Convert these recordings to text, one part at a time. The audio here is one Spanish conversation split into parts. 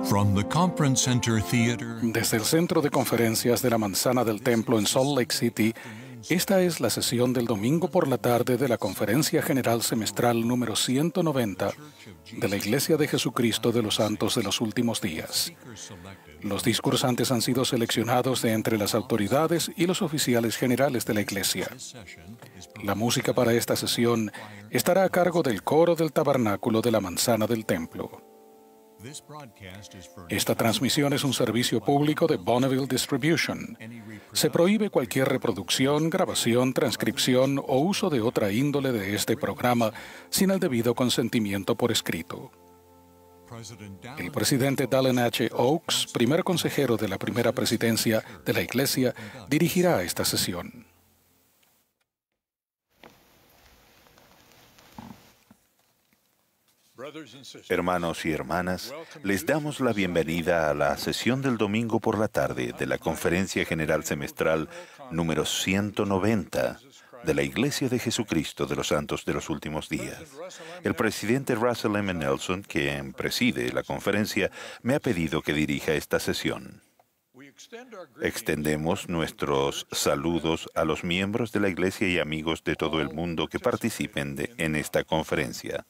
From the Conference Center Theater. Desde el Centro de Conferencias de la Manzana del Templo en Salt Lake City, esta es la sesión del domingo por la tarde de la Conferencia General Semestral número 190 de la Iglesia de Jesucristo de los Santos de los Últimos Días. Los discursantes han sido seleccionados de entre las autoridades y los oficiales generales de la Iglesia. La música para esta sesión estará a cargo del coro del Tabernáculo de la Manzana del Templo. Esta transmisión es un servicio público de Bonneville Distribution. Se prohíbe cualquier reproducción, grabación, transcripción o uso de otra índole de este programa sin el debido consentimiento por escrito. El presidente Dallin H. Oaks, primer consejero de la primera presidencia de la Iglesia, dirigirá esta sesión. Hermanos y hermanas, les damos la bienvenida a la sesión del domingo por la tarde de la Conferencia General Semestral número 190 de la Iglesia de Jesucristo de los Santos de los Últimos Días. El presidente Russell M. Nelson, quien preside la conferencia, me ha pedido que dirija esta sesión. Extendemos nuestros saludos a los miembros de la Iglesia y amigos de todo el mundo que participen en esta conferencia.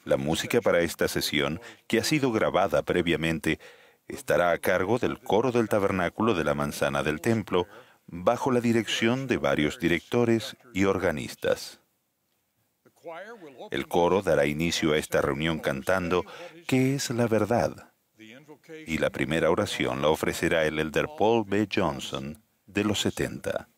La música para esta sesión, que ha sido grabada previamente, estará a cargo del coro del Tabernáculo de la Manzana del Templo, bajo la dirección de varios directores y organistas. El coro dará inicio a esta reunión cantando ¿Qué es la verdad? Y la primera oración la ofrecerá el elder Paul B. Johnson, de los 70.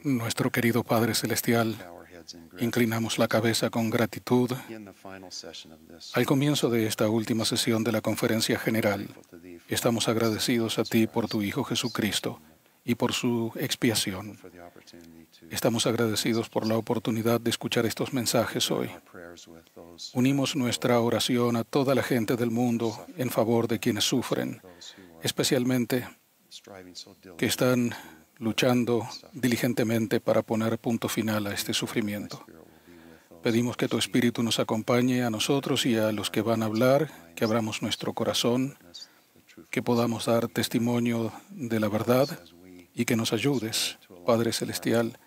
Nuestro querido Padre Celestial, inclinamos la cabeza con gratitud al comienzo de esta última sesión de la Conferencia General. Estamos agradecidos a ti por tu Hijo Jesucristo y por su expiación. Estamos agradecidos por la oportunidad de escuchar estos mensajes hoy. Unimos nuestra oración a toda la gente del mundo en favor de quienes sufren, especialmente que están luchando diligentemente para poner punto final a este sufrimiento. Pedimos que tu Espíritu nos acompañe a nosotros y a los que van a hablar, que abramos nuestro corazón, que podamos dar testimonio de la verdad y que nos ayudes, Padre Celestial,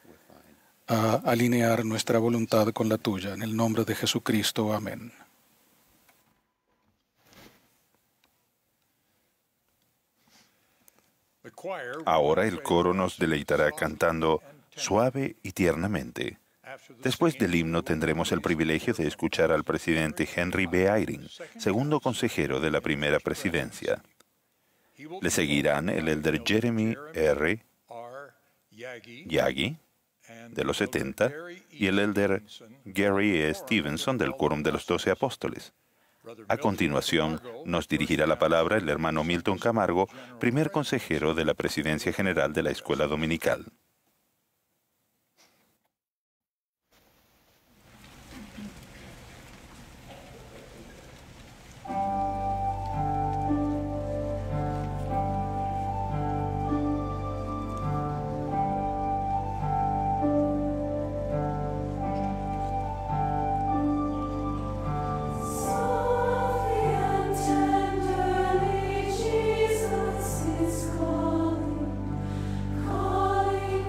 a alinear nuestra voluntad con la tuya. En el nombre de Jesucristo. Amén. Ahora el coro nos deleitará cantando suave y tiernamente. Después del himno tendremos el privilegio de escuchar al presidente Henry B. Eyring, segundo consejero de la primera presidencia. Le seguirán el elder Jeremy R. Yagi, de los 70, y el elder Gary E. Stevenson, del Quórum de los 12 Apóstoles. A continuación, nos dirigirá la palabra el hermano Milton Camargo, primer consejero de la Presidencia General de la Escuela Dominical. Calling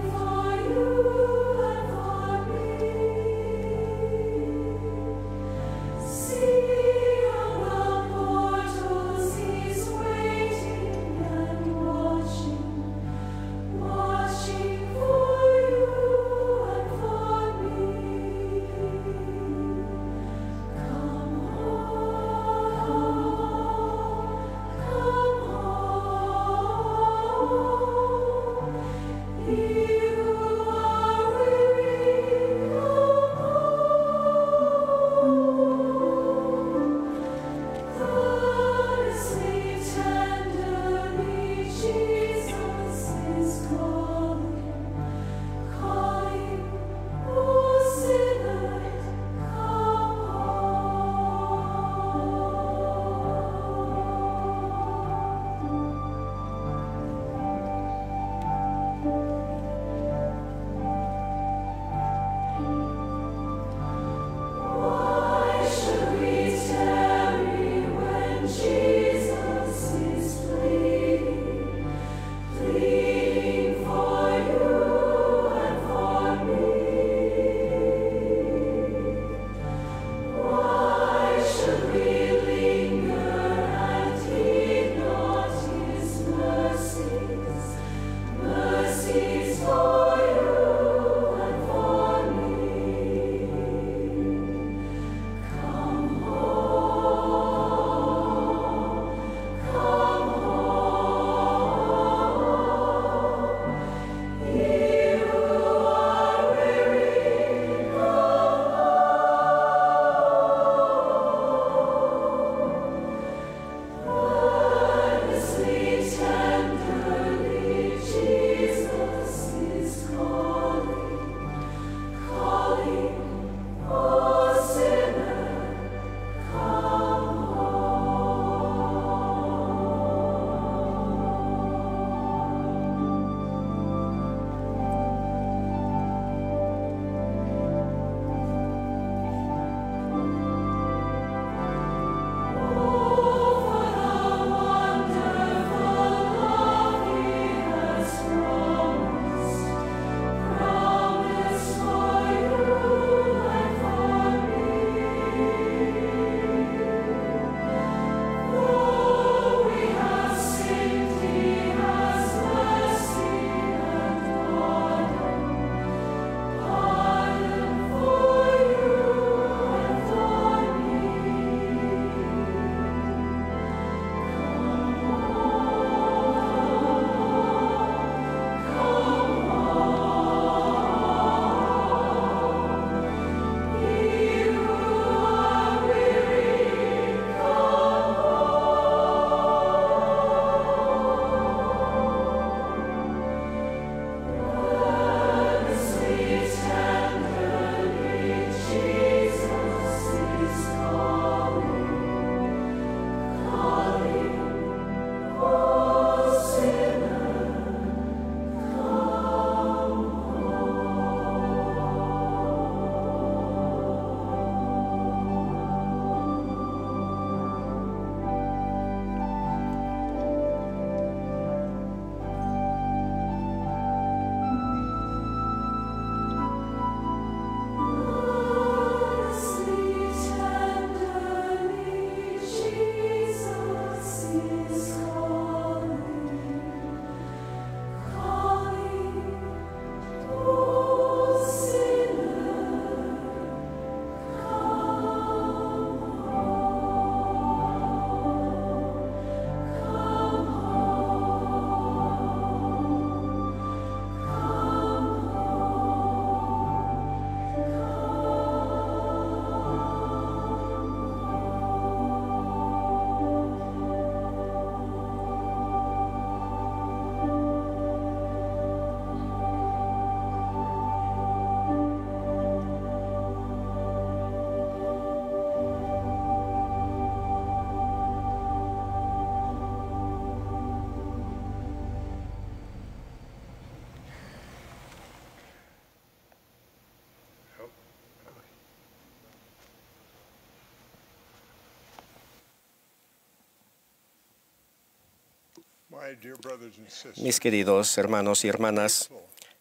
Mis queridos hermanos y hermanas,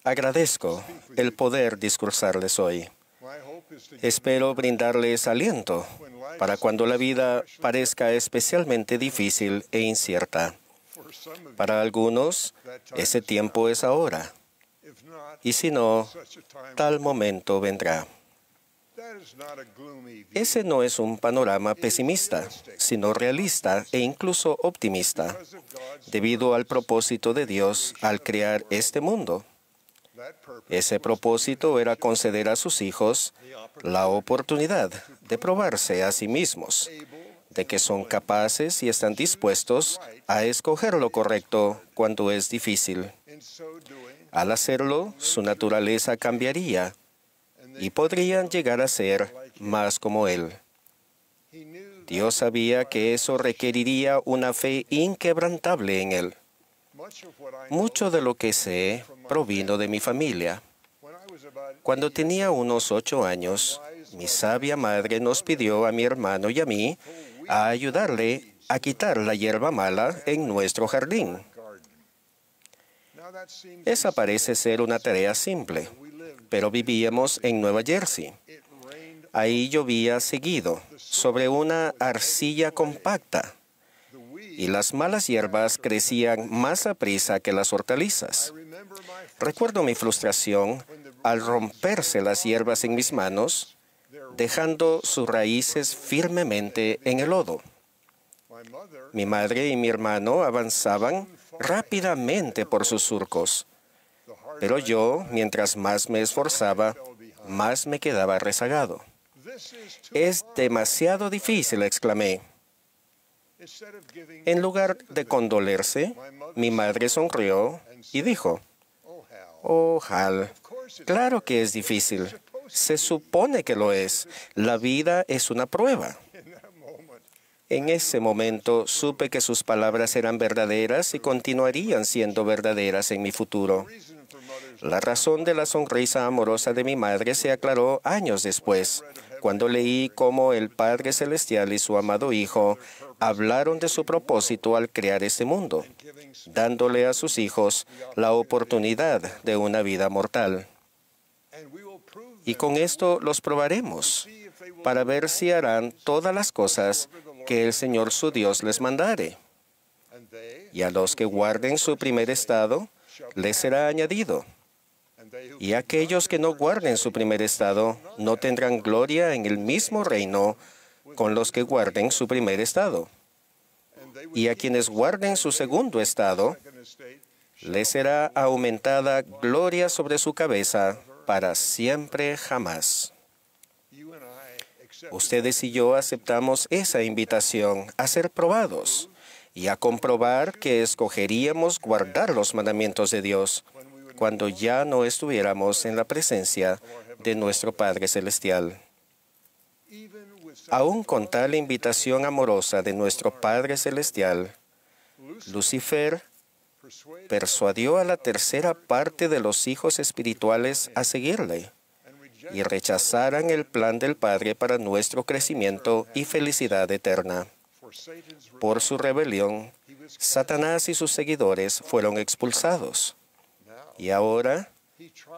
agradezco el poder discursarles hoy. Espero brindarles aliento para cuando la vida parezca especialmente difícil e incierta. Para algunos, ese tiempo es ahora, y si no, tal momento vendrá. Ese no es un panorama pesimista, sino realista e incluso optimista, debido al propósito de Dios al crear este mundo. Ese propósito era conceder a sus hijos la oportunidad de probarse a sí mismos, de que son capaces y están dispuestos a escoger lo correcto cuando es difícil. Al hacerlo, su naturaleza cambiaría y podrían llegar a ser más como Él. Dios sabía que eso requeriría una fe inquebrantable en Él. Mucho de lo que sé provino de mi familia. Cuando tenía unos 8 años, mi sabia madre nos pidió a mi hermano y a mí a ayudarle a quitar la hierba mala en nuestro jardín. Esa parece ser una tarea simple, pero vivíamos en Nueva Jersey. Ahí llovía seguido, sobre una arcilla compacta, y las malas hierbas crecían más aprisa que las hortalizas. Recuerdo mi frustración al romperse las hierbas en mis manos, dejando sus raíces firmemente en el lodo. Mi madre y mi hermano avanzaban rápidamente por sus surcos, pero yo, mientras más me esforzaba, más me quedaba rezagado. «Es demasiado difícil», exclamé. En lugar de condolerse, mi madre sonrió y dijo, «Oh, Hal, claro que es difícil. Se supone que lo es. La vida es una prueba». En ese momento supe que sus palabras eran verdaderas y continuarían siendo verdaderas en mi futuro. La razón de la sonrisa amorosa de mi madre se aclaró años después, cuando leí cómo el Padre Celestial y su amado Hijo hablaron de su propósito al crear este mundo, dándole a sus hijos la oportunidad de una vida mortal. Y con esto los probaremos, para ver si harán todas las cosas que el Señor su Dios les mandare. Y a los que guarden su primer estado, les será añadido. Y aquellos que no guarden su primer estado, no tendrán gloria en el mismo reino con los que guarden su primer estado. Y a quienes guarden su segundo estado, les será aumentada gloria sobre su cabeza para siempre jamás. Ustedes y yo aceptamos esa invitación a ser probados y a comprobar que escogeríamos guardar los mandamientos de Dios cuando ya no estuviéramos en la presencia de nuestro Padre Celestial. Aún con tal invitación amorosa de nuestro Padre Celestial, Lucifer persuadió a la tercera parte de los hijos espirituales a seguirle y rechazaran el plan del Padre para nuestro crecimiento y felicidad eterna. Por su rebelión, Satanás y sus seguidores fueron expulsados. Y ahora,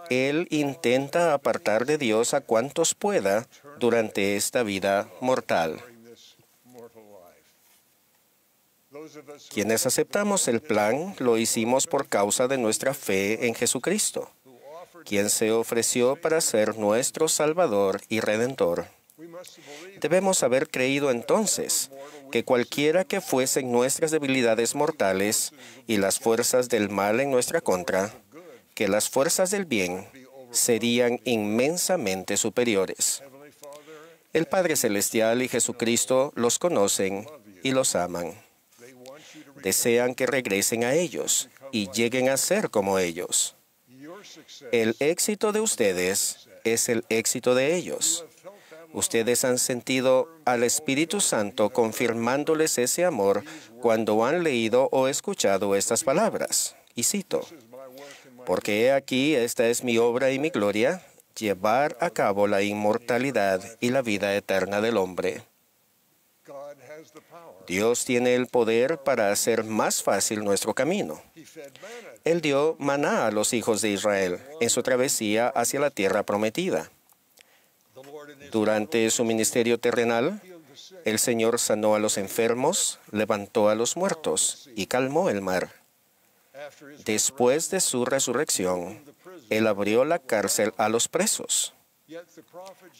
él intenta apartar de Dios a cuantos pueda durante esta vida mortal. Quienes aceptamos el plan, lo hicimos por causa de nuestra fe en Jesucristo, quien se ofreció para ser nuestro Salvador y Redentor. Debemos haber creído entonces que cualquiera que fuesen nuestras debilidades mortales y las fuerzas del mal en nuestra contra, que las fuerzas del bien serían inmensamente superiores. El Padre Celestial y Jesucristo los conocen y los aman. Desean que regresen a ellos y lleguen a ser como ellos. El éxito de ustedes es el éxito de ellos. Ustedes han sentido al Espíritu Santo confirmándoles ese amor cuando han leído o escuchado estas palabras. Y cito, «Porque he aquí, esta es mi obra y mi gloria, llevar a cabo la inmortalidad y la vida eterna del hombre». Dios tiene el poder para hacer más fácil nuestro camino. Él dio maná a los hijos de Israel en su travesía hacia la tierra prometida. Durante su ministerio terrenal, el Señor sanó a los enfermos, levantó a los muertos y calmó el mar. Después de su resurrección, Él abrió la cárcel a los presos.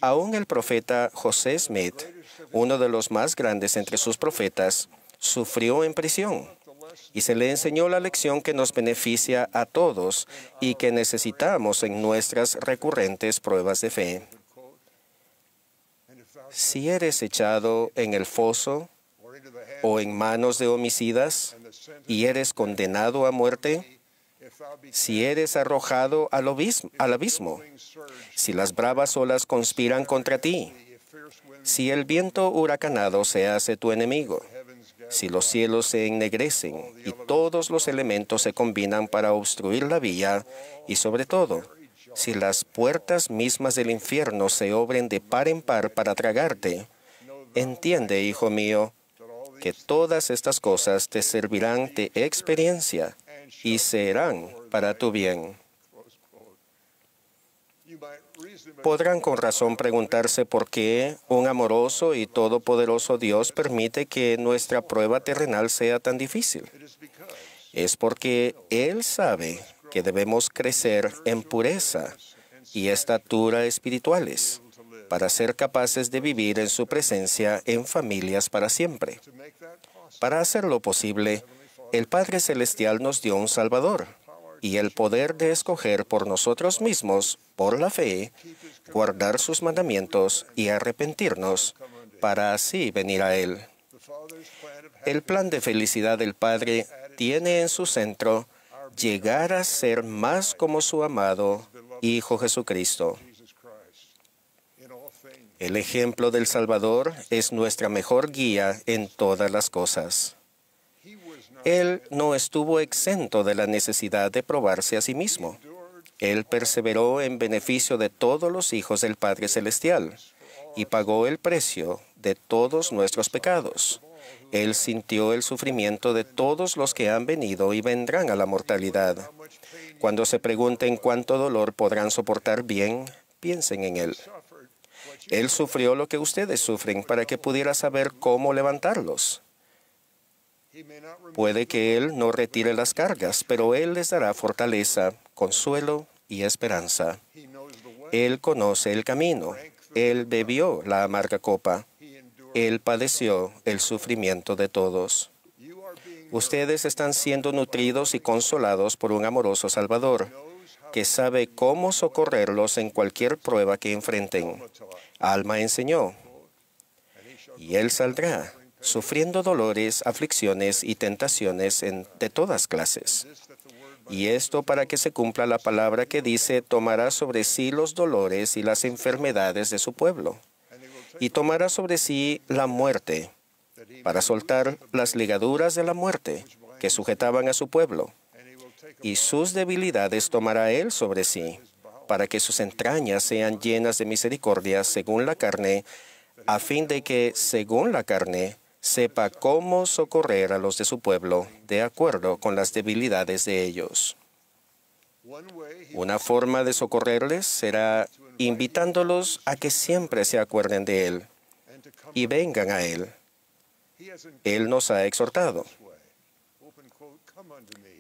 Aún el profeta José Smith, uno de los más grandes entre sus profetas, sufrió en prisión y se le enseñó la lección que nos beneficia a todos y que necesitamos en nuestras recurrentes pruebas de fe. Si eres echado en el foso o en manos de homicidas y eres condenado a muerte, si eres arrojado al abismo, si las bravas olas conspiran contra ti, si el viento huracanado se hace tu enemigo, si los cielos se ennegrecen y todos los elementos se combinan para obstruir la vía, y sobre todo, si las puertas mismas del infierno se obren de par en par para tragarte, entiende, hijo mío, que todas estas cosas te servirán de experiencia y serán para tu bien. Podrán con razón preguntarse por qué un amoroso y todopoderoso Dios permite que nuestra prueba terrenal sea tan difícil. Es porque Él sabe que debemos crecer en pureza y estatura espirituales para ser capaces de vivir en su presencia en familias para siempre. Para hacerlo posible, el Padre Celestial nos dio un Salvador y el poder de escoger por nosotros mismos, por la fe, guardar sus mandamientos y arrepentirnos para así venir a Él. El plan de felicidad del Padre tiene en su centro llegar a ser más como su amado Hijo Jesucristo. El ejemplo del Salvador es nuestra mejor guía en todas las cosas. Él no estuvo exento de la necesidad de probarse a sí mismo. Él perseveró en beneficio de todos los hijos del Padre Celestial y pagó el precio de todos nuestros pecados. Él sintió el sufrimiento de todos los que han venido y vendrán a la mortalidad. Cuando se pregunten cuánto dolor podrán soportar bien, piensen en Él. Él sufrió lo que ustedes sufren para que pudiera saber cómo levantarlos. Puede que Él no retire las cargas, pero Él les dará fortaleza, consuelo y esperanza. Él conoce el camino. Él bebió la amarga copa. Él padeció el sufrimiento de todos. Ustedes están siendo nutridos y consolados por un amoroso Salvador, que sabe cómo socorrerlos en cualquier prueba que enfrenten. Alma enseñó, y Él saldrá, sufriendo dolores, aflicciones y tentaciones de todas clases. Y esto para que se cumpla la palabra que dice, tomará sobre sí los dolores y las enfermedades de su pueblo, y tomará sobre sí la muerte, para soltar las ligaduras de la muerte que sujetaban a su pueblo. Y sus debilidades tomará Él sobre sí, para que sus entrañas sean llenas de misericordia según la carne, a fin de que, según la carne, sepa cómo socorrer a los de su pueblo, de acuerdo con las debilidades de ellos. Una forma de socorrerles será invitándolos a que siempre se acuerden de Él y vengan a Él. Él nos ha exhortado.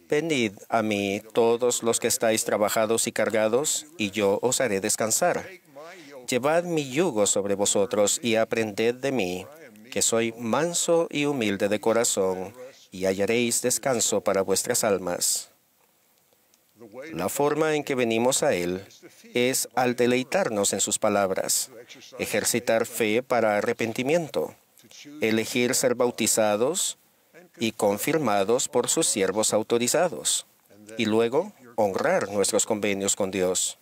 Venid a mí todos los que estáis trabajados y cargados, y yo os haré descansar. Llevad mi yugo sobre vosotros y aprended de mí, que soy manso y humilde de corazón, y hallaréis descanso para vuestras almas. La forma en que venimos a Él es al deleitarnos en sus palabras, ejercitar fe para arrepentimiento, elegir ser bautizados y confirmados por sus siervos autorizados, y luego honrar nuestros convenios con Dios.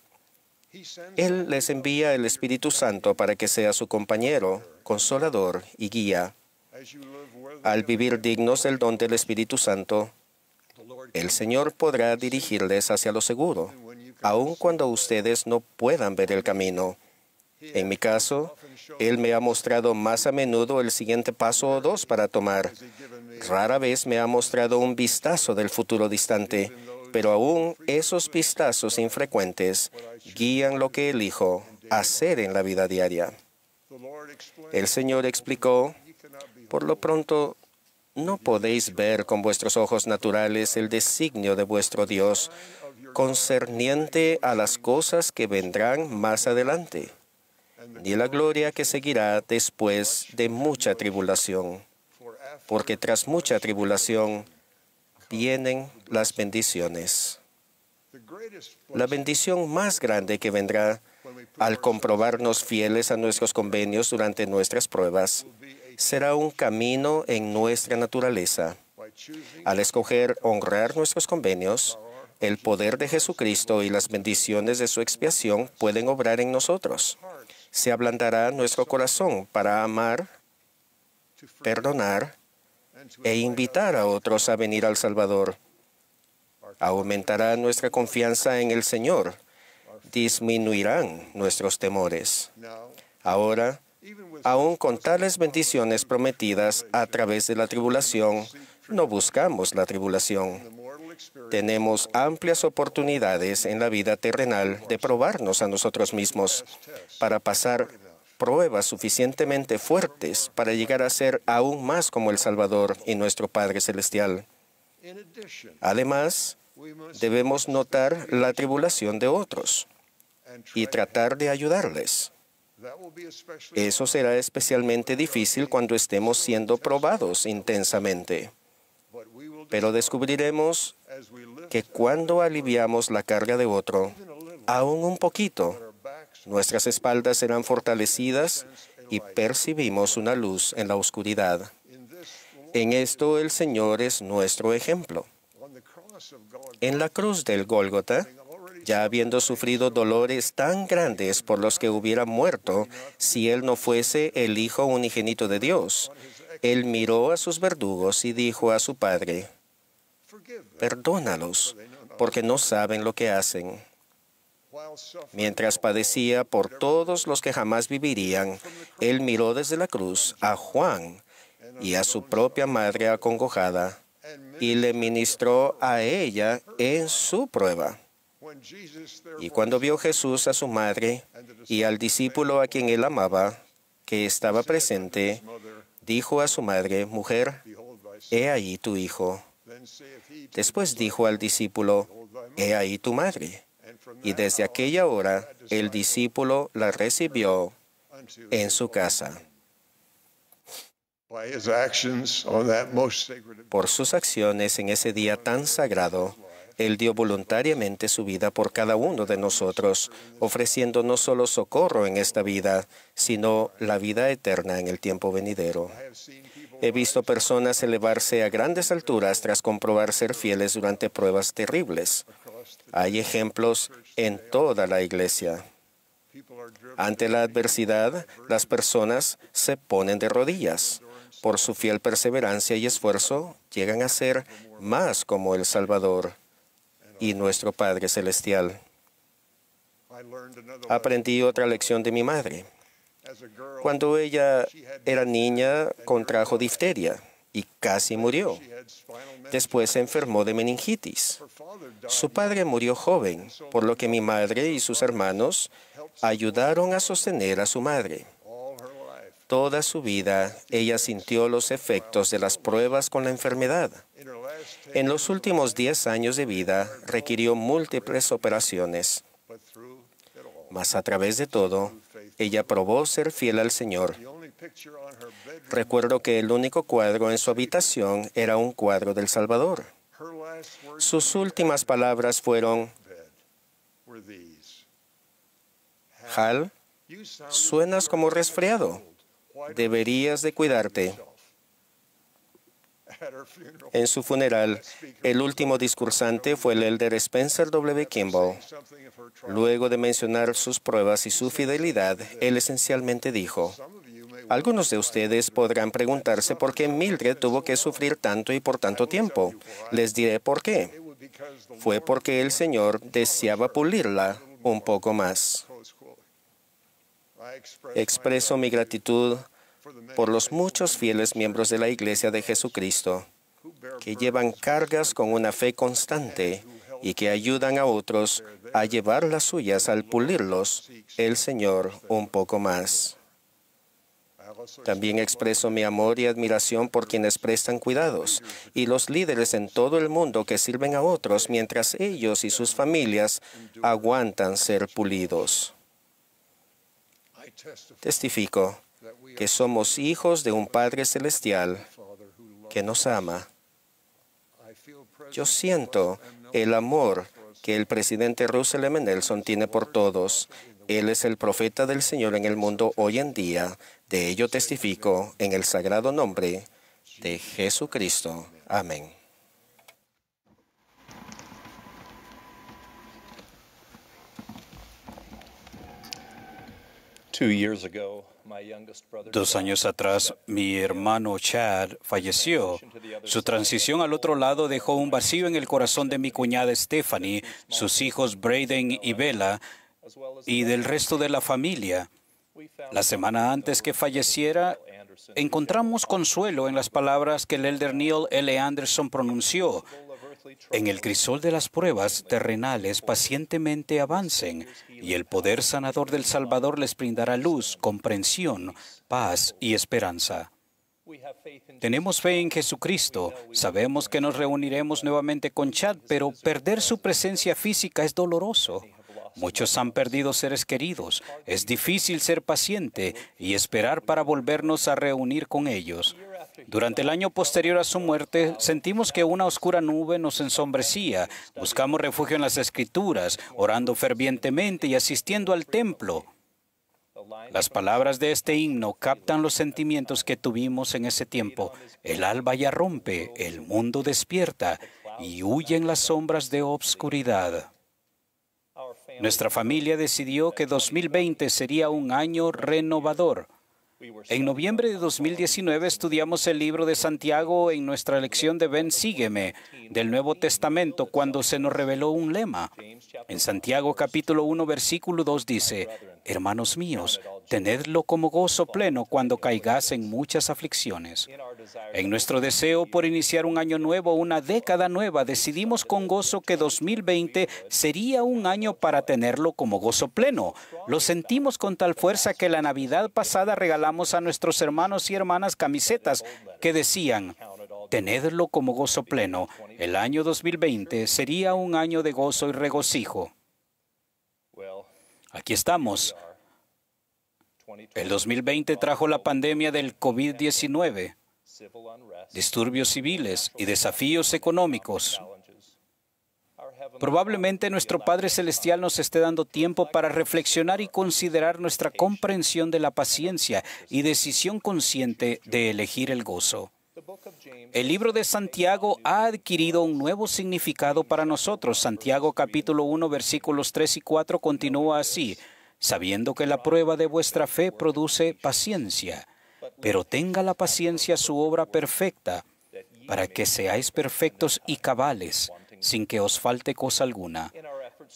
Él les envía el Espíritu Santo para que sea su compañero, consolador y guía. Al vivir dignos del don del Espíritu Santo, el Señor podrá dirigirles hacia lo seguro, aun cuando ustedes no puedan ver el camino. En mi caso, Él me ha mostrado más a menudo el siguiente paso o dos para tomar. Rara vez me ha mostrado un vistazo del futuro distante, pero aún esos vistazos infrecuentes guían lo que elijo hacer en la vida diaria. El Señor explicó, por lo pronto, no podéis ver con vuestros ojos naturales el designio de vuestro Dios concerniente a las cosas que vendrán más adelante, ni la gloria que seguirá después de mucha tribulación, porque tras mucha tribulación vienen las bendiciones. La bendición más grande que vendrá al comprobarnos fieles a nuestros convenios durante nuestras pruebas será un camino en nuestra naturaleza. Al escoger honrar nuestros convenios, el poder de Jesucristo y las bendiciones de su expiación pueden obrar en nosotros. Se ablandará nuestro corazón para amar, perdonar e invitar a otros a venir al Salvador. Aumentará nuestra confianza en el Señor. Disminuirán nuestros temores. Ahora, aún con tales bendiciones prometidas a través de la tribulación, no buscamos la tribulación. Tenemos amplias oportunidades en la vida terrenal de probarnos a nosotros mismos para pasar pruebas suficientemente fuertes para llegar a ser aún más como el Salvador y nuestro Padre Celestial. Además, debemos notar la tribulación de otros y tratar de ayudarles. Eso será especialmente difícil cuando estemos siendo probados intensamente. Pero descubriremos que cuando aliviamos la carga de otro, aún un poquito, nuestras espaldas serán fortalecidas y percibimos una luz en la oscuridad. En esto el Señor es nuestro ejemplo. En la cruz del Gólgota, ya habiendo sufrido dolores tan grandes por los que hubiera muerto si Él no fuese el Hijo unigénito de Dios, Él miró a sus verdugos y dijo a su Padre, «Perdónalos, porque no saben lo que hacen». Mientras padecía por todos los que jamás vivirían, Él miró desde la cruz a Juan y a su propia madre acongojada y le ministró a ella en su prueba. Y cuando vio Jesús a su madre y al discípulo a quien él amaba, que estaba presente, dijo a su madre, «Mujer, he ahí tu hijo». Después dijo al discípulo, «He ahí tu madre». Y desde aquella hora el discípulo la recibió en su casa. Por sus acciones en ese día tan sagrado, Él dio voluntariamente su vida por cada uno de nosotros, ofreciendo no solo socorro en esta vida, sino la vida eterna en el tiempo venidero. He visto personas elevarse a grandes alturas tras comprobar ser fieles durante pruebas terribles. Hay ejemplos en toda la iglesia. Ante la adversidad, las personas se ponen de rodillas. Por su fiel perseverancia y esfuerzo, llegan a ser más como el Salvador y nuestro Padre Celestial. Aprendí otra lección de mi madre. Cuando ella era niña, contrajo difteria y casi murió. Después se enfermó de meningitis. Su padre murió joven, por lo que mi madre y sus hermanos ayudaron a sostener a su madre. Toda su vida, ella sintió los efectos de las pruebas con la enfermedad. En los últimos 10 años de vida, requirió múltiples operaciones. Mas a través de todo, ella probó ser fiel al Señor. Recuerdo que el único cuadro en su habitación era un cuadro del Salvador. Sus últimas palabras fueron, «Hal, suenas como resfriado. Deberías de cuidarte». En su funeral, el último discursante fue el elder Spencer W. Kimball. Luego de mencionar sus pruebas y su fidelidad, él esencialmente dijo, «Algunos de ustedes podrán preguntarse por qué Mildred tuvo que sufrir tanto y por tanto tiempo. Les diré por qué. Fue porque el Señor deseaba pulirla un poco más». Expreso mi gratitud por los muchos fieles miembros de la Iglesia de Jesucristo que llevan cargas con una fe constante y que ayudan a otros a llevar las suyas al pulirlos el Señor un poco más. También expreso mi amor y admiración por quienes prestan cuidados y los líderes en todo el mundo que sirven a otros mientras ellos y sus familias aguantan ser pulidos. Testifico que somos hijos de un Padre Celestial que nos ama. Yo siento el amor que el presidente Russell M. Nelson tiene por todos. Él es el profeta del Señor en el mundo hoy en día. De ello testifico en el sagrado nombre de Jesucristo. Amén. Dos años atrás, mi hermano Chad falleció. Su transición al otro lado dejó un vacío en el corazón de mi cuñada Stephanie, sus hijos Braden y Bella, y del resto de la familia. La semana antes que falleciera, encontramos consuelo en las palabras que el elder Neil L. Anderson pronunció. En el crisol de las pruebas terrenales pacientemente avancen, y el poder sanador del Salvador les brindará luz, comprensión, paz y esperanza. Tenemos fe en Jesucristo. Sabemos que nos reuniremos nuevamente con Chad, pero perder su presencia física es doloroso. Muchos han perdido seres queridos. Es difícil ser paciente y esperar para volvernos a reunir con ellos. Durante el año posterior a su muerte, sentimos que una oscura nube nos ensombrecía. Buscamos refugio en las Escrituras, orando fervientemente y asistiendo al templo. Las palabras de este himno captan los sentimientos que tuvimos en ese tiempo. El alba ya rompe, el mundo despierta y huyen las sombras de obscuridad. Nuestra familia decidió que 2020 sería un año renovador. En noviembre de 2019 estudiamos el libro de Santiago en nuestra lección de Ven, sígueme, del Nuevo Testamento, cuando se nos reveló un lema. En Santiago capítulo 1, versículo 2 dice: Hermanos míos, tenedlo como gozo pleno cuando caigáis en muchas aflicciones. En nuestro deseo por iniciar un año nuevo, una década nueva, decidimos con gozo que 2020 sería un año para tenerlo como gozo pleno. Lo sentimos con tal fuerza que la Navidad pasada regalamos a nuestros hermanos y hermanas camisetas que decían: tenedlo como gozo pleno. El año 2020 sería un año de gozo y regocijo. Aquí estamos. El 2020 trajo la pandemia del COVID-19, disturbios civiles y desafíos económicos. Probablemente nuestro Padre Celestial nos esté dando tiempo para reflexionar y considerar nuestra comprensión de la paciencia y decisión consciente de elegir el gozo. El libro de Santiago ha adquirido un nuevo significado para nosotros. Santiago capítulo 1, versículos 3 y 4 continúa así: sabiendo que la prueba de vuestra fe produce paciencia, pero tenga la paciencia su obra perfecta, para que seáis perfectos y cabales, sin que os falte cosa alguna.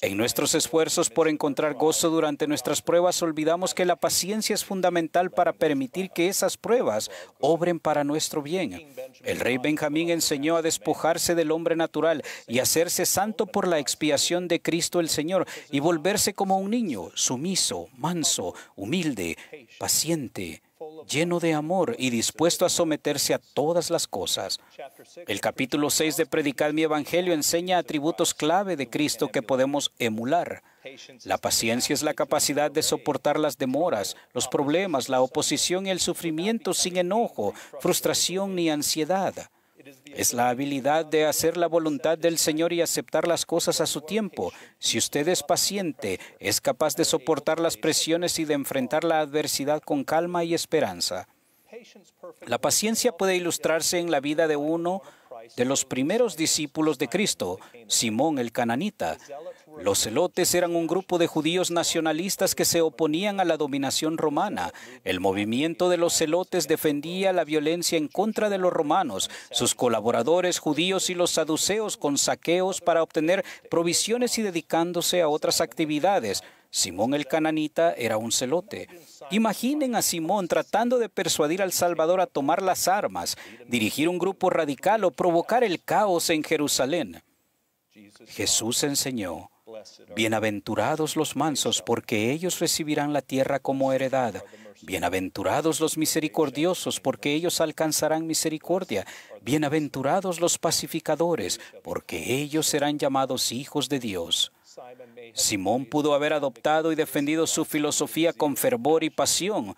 En nuestros esfuerzos por encontrar gozo durante nuestras pruebas, olvidamos que la paciencia es fundamental para permitir que esas pruebas obren para nuestro bien. El rey Benjamín enseñó a despojarse del hombre natural y hacerse santo por la expiación de Cristo el Señor, y volverse como un niño, sumiso, manso, humilde, paciente, lleno de amor y dispuesto a someterse a todas las cosas. El capítulo 6 de Predicad mi Evangelio enseña atributos clave de Cristo que podemos emular. La paciencia es la capacidad de soportar las demoras, los problemas, la oposición y el sufrimiento sin enojo, frustración ni ansiedad. Es la habilidad de hacer la voluntad del Señor y aceptar las cosas a su tiempo. Si usted es paciente, es capaz de soportar las presiones y de enfrentar la adversidad con calma y esperanza. La paciencia puede ilustrarse en la vida de uno de los primeros discípulos de Cristo, Simón el Cananita. Los celotes eran un grupo de judíos nacionalistas que se oponían a la dominación romana. El movimiento de los celotes defendía la violencia en contra de los romanos. Sus colaboradores judíos y los saduceos con saqueos para obtener provisiones y dedicándose a otras actividades. Simón el cananita era un celote. Imaginen a Simón tratando de persuadir al Salvador a tomar las armas, dirigir un grupo radical o provocar el caos en Jerusalén. Jesús enseñó: bienaventurados los mansos, porque ellos recibirán la tierra como heredad. Bienaventurados los misericordiosos, porque ellos alcanzarán misericordia. Bienaventurados los pacificadores, porque ellos serán llamados hijos de Dios. Simón pudo haber adoptado y defendido su filosofía con fervor y pasión,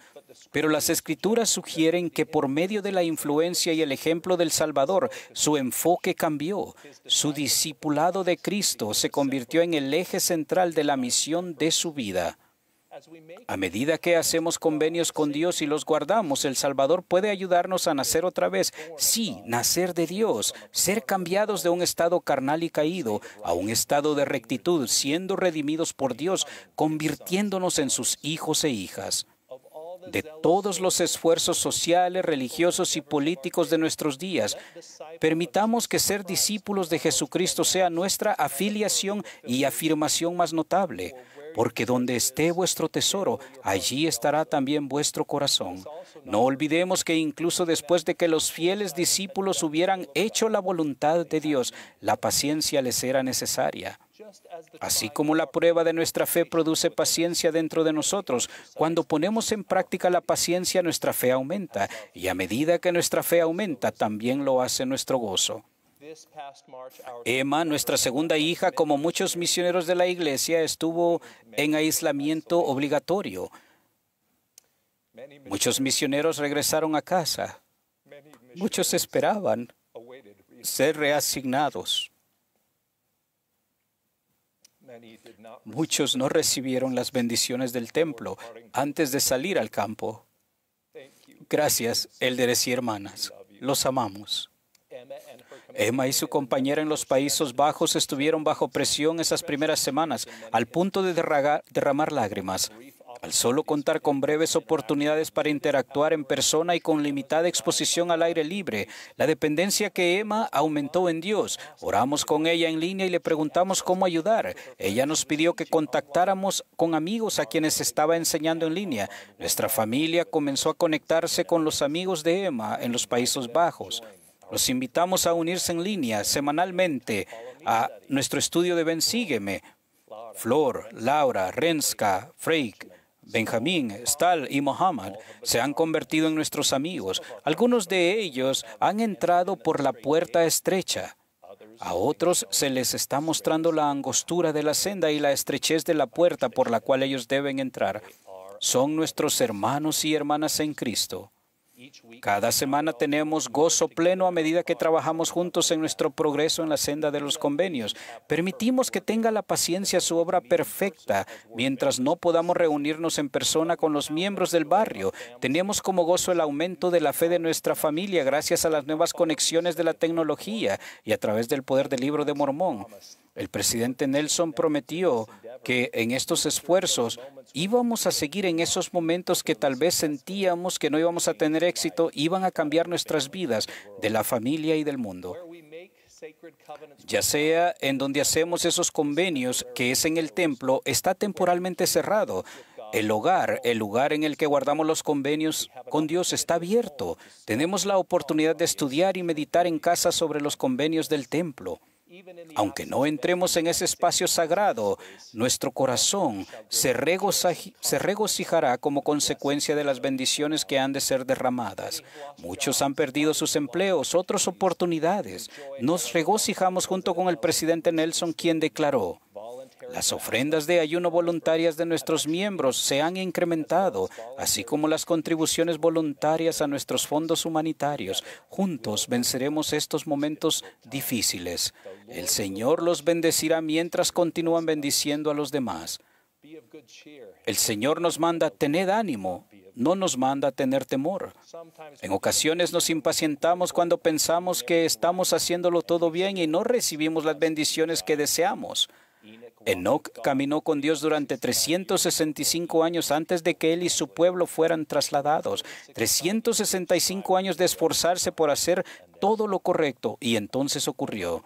pero las Escrituras sugieren que por medio de la influencia y el ejemplo del Salvador, su enfoque cambió. Su discipulado de Cristo se convirtió en el eje central de la misión de su vida. A medida que hacemos convenios con Dios y los guardamos, el Salvador puede ayudarnos a nacer otra vez. Sí, nacer de Dios, ser cambiados de un estado carnal y caído a un estado de rectitud, siendo redimidos por Dios, convirtiéndonos en sus hijos e hijas. De todos los esfuerzos sociales, religiosos y políticos de nuestros días, permitamos que ser discípulos de Jesucristo sea nuestra afiliación y afirmación más notable. Porque donde esté vuestro tesoro, allí estará también vuestro corazón. No olvidemos que incluso después de que los fieles discípulos hubieran hecho la voluntad de Dios, la paciencia les era necesaria. Así como la prueba de nuestra fe produce paciencia dentro de nosotros, cuando ponemos en práctica la paciencia, nuestra fe aumenta, y a medida que nuestra fe aumenta, también lo hace nuestro gozo. Emma, nuestra segunda hija, como muchos misioneros de la iglesia, estuvo en aislamiento obligatorio. Muchos misioneros regresaron a casa. Muchos esperaban ser reasignados. Muchos no recibieron las bendiciones del templo antes de salir al campo. Gracias, élderes y hermanas. Los amamos. Emma y su compañera en los Países Bajos estuvieron bajo presión esas primeras semanas, al punto de derramar lágrimas. Al solo contar con breves oportunidades para interactuar en persona y con limitada exposición al aire libre, la dependencia que Emma aumentó en Dios. Oramos con ella en línea y le preguntamos cómo ayudar. Ella nos pidió que contactáramos con amigos a quienes estaba enseñando en línea. Nuestra familia comenzó a conectarse con los amigos de Emma en los Países Bajos. Los invitamos a unirse en línea semanalmente a nuestro estudio de Ven, Sígueme. Flor, Laura, Renska, Freik, Benjamín, Stal y Mohammed se han convertido en nuestros amigos. Algunos de ellos han entrado por la puerta estrecha. A otros se les está mostrando la angostura de la senda y la estrechez de la puerta por la cual ellos deben entrar. Son nuestros hermanos y hermanas en Cristo. Cada semana tenemos gozo pleno a medida que trabajamos juntos en nuestro progreso en la senda de los convenios. Permitimos que tenga la paciencia su obra perfecta mientras no podamos reunirnos en persona con los miembros del barrio. Tenemos como gozo el aumento de la fe de nuestra familia gracias a las nuevas conexiones de la tecnología y a través del poder del Libro de Mormón. El presidente Nelson prometió que en estos esfuerzos íbamos a seguir en esos momentos que tal vez sentíamos que no íbamos a tener éxito, iban a cambiar nuestras vidas, de la familia y del mundo. Ya sea en donde hacemos esos convenios, que es en el templo, está temporalmente cerrado. El hogar, el lugar en el que guardamos los convenios con Dios, está abierto. Tenemos la oportunidad de estudiar y meditar en casa sobre los convenios del templo. Aunque no entremos en ese espacio sagrado, nuestro corazón se regocijará como consecuencia de las bendiciones que han de ser derramadas. Muchos han perdido sus empleos, otras oportunidades. Nos regocijamos junto con el presidente Nelson, quien declaró: las ofrendas de ayuno voluntarias de nuestros miembros se han incrementado, así como las contribuciones voluntarias a nuestros fondos humanitarios. Juntos venceremos estos momentos difíciles. El Señor los bendecirá mientras continúan bendiciendo a los demás. El Señor nos manda: tened ánimo, no nos manda tener temor. En ocasiones nos impacientamos cuando pensamos que estamos haciéndolo todo bien y no recibimos las bendiciones que deseamos. Enoc caminó con Dios durante 365 años antes de que él y su pueblo fueran trasladados. 365 años de esforzarse por hacer todo lo correcto, y entonces ocurrió.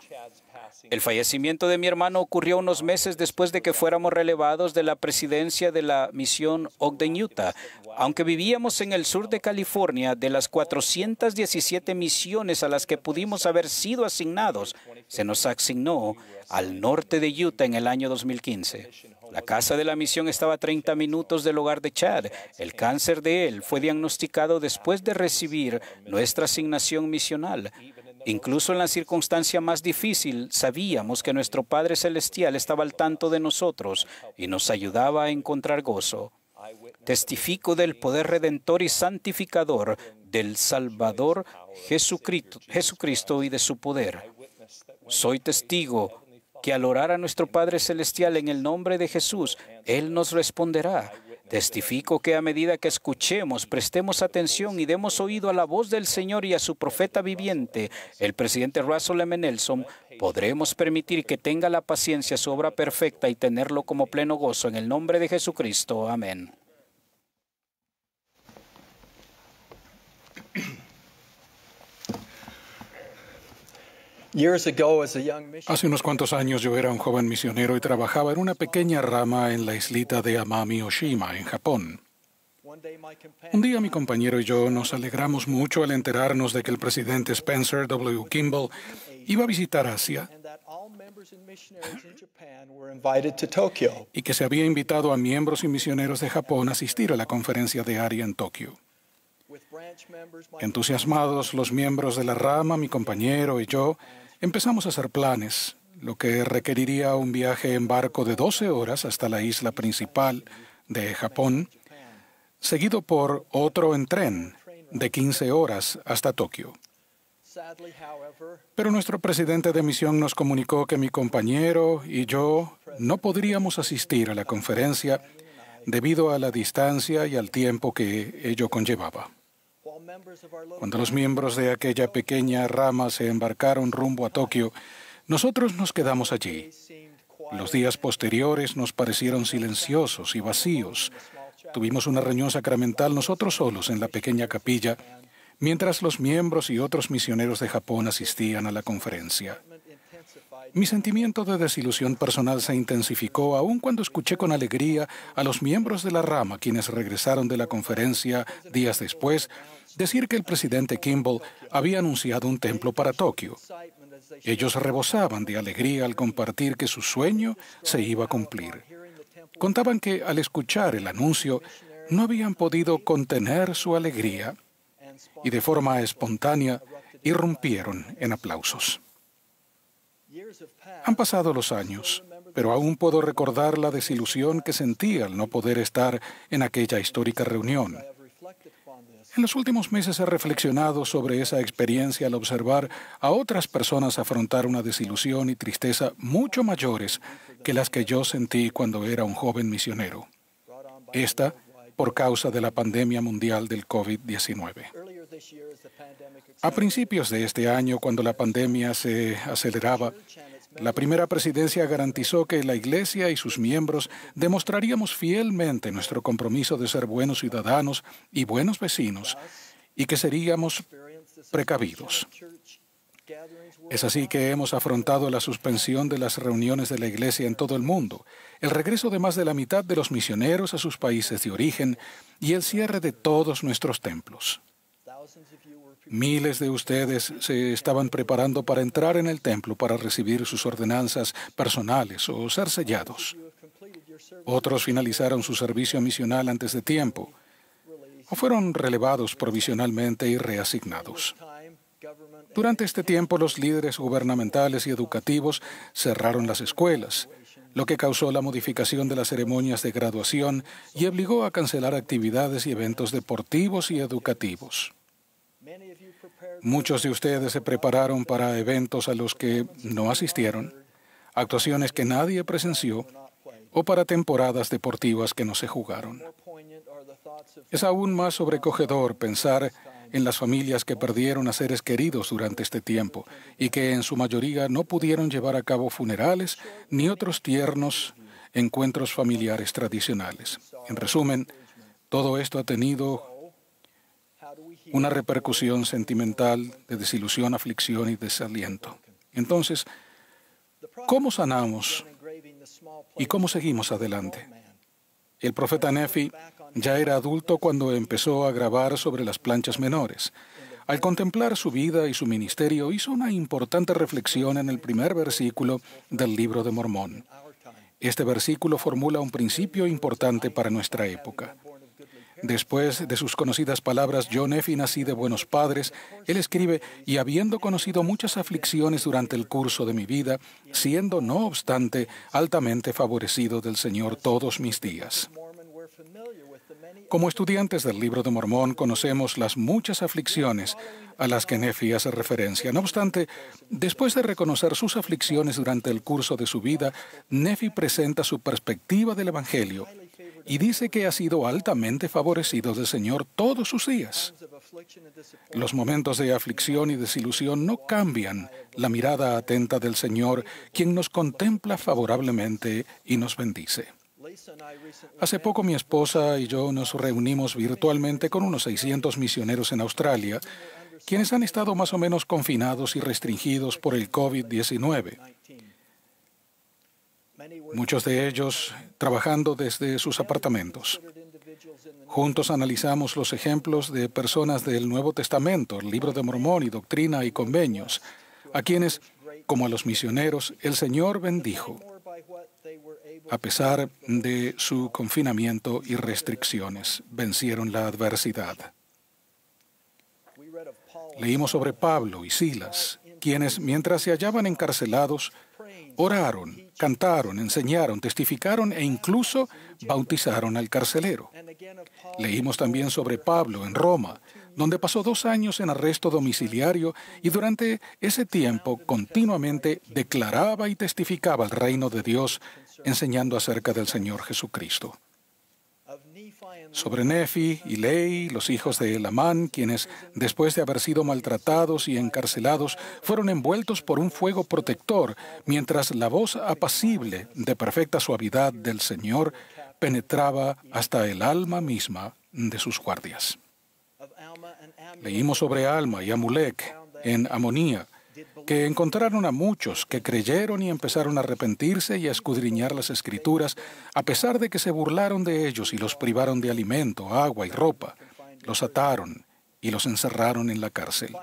El fallecimiento de mi hermano ocurrió unos meses después de que fuéramos relevados de la presidencia de la misión Ogden, Utah. Aunque vivíamos en el sur de California, de las 417 misiones a las que pudimos haber sido asignados, se nos asignó al norte de Utah en el año 2015. La casa de la misión estaba a 30 minutos del hogar de Chad. El cáncer de él fue diagnosticado después de recibir nuestra asignación misional. Incluso en la circunstancia más difícil, sabíamos que nuestro Padre Celestial estaba al tanto de nosotros y nos ayudaba a encontrar gozo. Testifico del poder redentor y santificador del Salvador Jesucristo y de su poder. Soy testigo que al orar a nuestro Padre Celestial en el nombre de Jesús, Él nos responderá. Testifico que a medida que escuchemos, prestemos atención y demos oído a la voz del Señor y a su profeta viviente, el presidente Russell M. Nelson, podremos permitir que tenga la paciencia su obra perfecta y tenerlo como pleno gozo en el nombre de Jesucristo. Amén. Hace unos cuantos años yo era un joven misionero y trabajaba en una pequeña rama en la islita de Amami Oshima, en Japón. Un día mi compañero y yo nos alegramos mucho al enterarnos de que el presidente Spencer W. Kimball iba a visitar Asia y que se había invitado a miembros y misioneros de Japón a asistir a la conferencia de ARIA en Tokio. Entusiasmados, los miembros de la rama, mi compañero y yo, empezamos a hacer planes, lo que requeriría un viaje en barco de 12 horas hasta la isla principal de Japón, seguido por otro en tren de 15 horas hasta Tokio. Pero nuestro presidente de misión nos comunicó que mi compañero y yo no podríamos asistir a la conferencia debido a la distancia y al tiempo que ello conllevaba. Cuando los miembros de aquella pequeña rama se embarcaron rumbo a Tokio, nosotros nos quedamos allí. Los días posteriores nos parecieron silenciosos y vacíos. Tuvimos una reunión sacramental nosotros solos en la pequeña capilla, mientras los miembros y otros misioneros de Japón asistían a la conferencia. Mi sentimiento de desilusión personal se intensificó aún cuando escuché con alegría a los miembros de la rama, quienes regresaron de la conferencia días después, decir que el presidente Kimball había anunciado un templo para Tokio. Ellos rebosaban de alegría al compartir que su sueño se iba a cumplir. Contaban que al escuchar el anuncio no habían podido contener su alegría y de forma espontánea irrumpieron en aplausos. Han pasado los años, pero aún puedo recordar la desilusión que sentí al no poder estar en aquella histórica reunión. En los últimos meses he reflexionado sobre esa experiencia al observar a otras personas afrontar una desilusión y tristeza mucho mayores que las que yo sentí cuando era un joven misionero. Esta por causa de la pandemia mundial del COVID-19. A principios de este año, cuando la pandemia se aceleraba, la primera presidencia garantizó que la Iglesia y sus miembros demostraríamos fielmente nuestro compromiso de ser buenos ciudadanos y buenos vecinos, y que seríamos precavidos. Es así que hemos afrontado la suspensión de las reuniones de la Iglesia en todo el mundo, el regreso de más de la mitad de los misioneros a sus países de origen y el cierre de todos nuestros templos. Miles de ustedes se estaban preparando para entrar en el templo para recibir sus ordenanzas personales o ser sellados. Otros finalizaron su servicio misional antes de tiempo o fueron relevados provisionalmente y reasignados. Durante este tiempo, los líderes gubernamentales y educativos cerraron las escuelas, lo que causó la modificación de las ceremonias de graduación y obligó a cancelar actividades y eventos deportivos y educativos. Muchos de ustedes se prepararon para eventos a los que no asistieron, actuaciones que nadie presenció o para temporadas deportivas que no se jugaron. Es aún más sobrecogedor pensar en las familias que perdieron a seres queridos durante este tiempo y que en su mayoría no pudieron llevar a cabo funerales ni otros tiernos encuentros familiares tradicionales. En resumen, todo esto ha tenido una repercusión sentimental de desilusión, aflicción y desaliento. Entonces, ¿Cómo sanamos y cómo seguimos adelante? El profeta Nefi ya era adulto cuando empezó a grabar sobre las planchas menores. Al contemplar su vida y su ministerio, hizo una importante reflexión en el primer versículo del Libro de Mormón. Este versículo formula un principio importante para nuestra época. Después de sus conocidas palabras, yo, Nefi, nací de buenos padres, él escribe, y habiendo conocido muchas aflicciones durante el curso de mi vida, siendo, no obstante, altamente favorecido del Señor todos mis días. Como estudiantes del Libro de Mormón, conocemos las muchas aflicciones a las que Nefi hace referencia. No obstante, después de reconocer sus aflicciones durante el curso de su vida, Nefi presenta su perspectiva del Evangelio y dice que ha sido altamente favorecido del Señor todos sus días. Los momentos de aflicción y desilusión no cambian la mirada atenta del Señor, quien nos contempla favorablemente y nos bendice. Hace poco mi esposa y yo nos reunimos virtualmente con unos 600 misioneros en Australia, quienes han estado más o menos confinados y restringidos por el COVID-19. Muchos de ellos trabajando desde sus apartamentos. Juntos analizamos los ejemplos de personas del Nuevo Testamento, el Libro de Mormón y Doctrina y Convenios, a quienes, como a los misioneros, el Señor bendijo, a pesar de su confinamiento y restricciones, vencieron la adversidad. Leímos sobre Pablo y Silas, quienes, mientras se hallaban encarcelados, oraron, cantaron, enseñaron, testificaron e incluso bautizaron al carcelero. Leímos también sobre Pablo en Roma, donde pasó 2 años en arresto domiciliario y durante ese tiempo continuamente declaraba y testificaba el reino de Dios, enseñando acerca del Señor Jesucristo. Sobre Nefi y Lei, los hijos de Elamán, quienes, después de haber sido maltratados y encarcelados, fueron envueltos por un fuego protector, mientras la voz apacible de perfecta suavidad del Señor penetraba hasta el alma misma de sus guardias. Leímos sobre Alma y Amulek en Amonía, que encontraron a muchos que creyeron y empezaron a arrepentirse y a escudriñar las Escrituras, a pesar de que se burlaron de ellos y los privaron de alimento, agua y ropa, los ataron y los encerraron en la cárcel.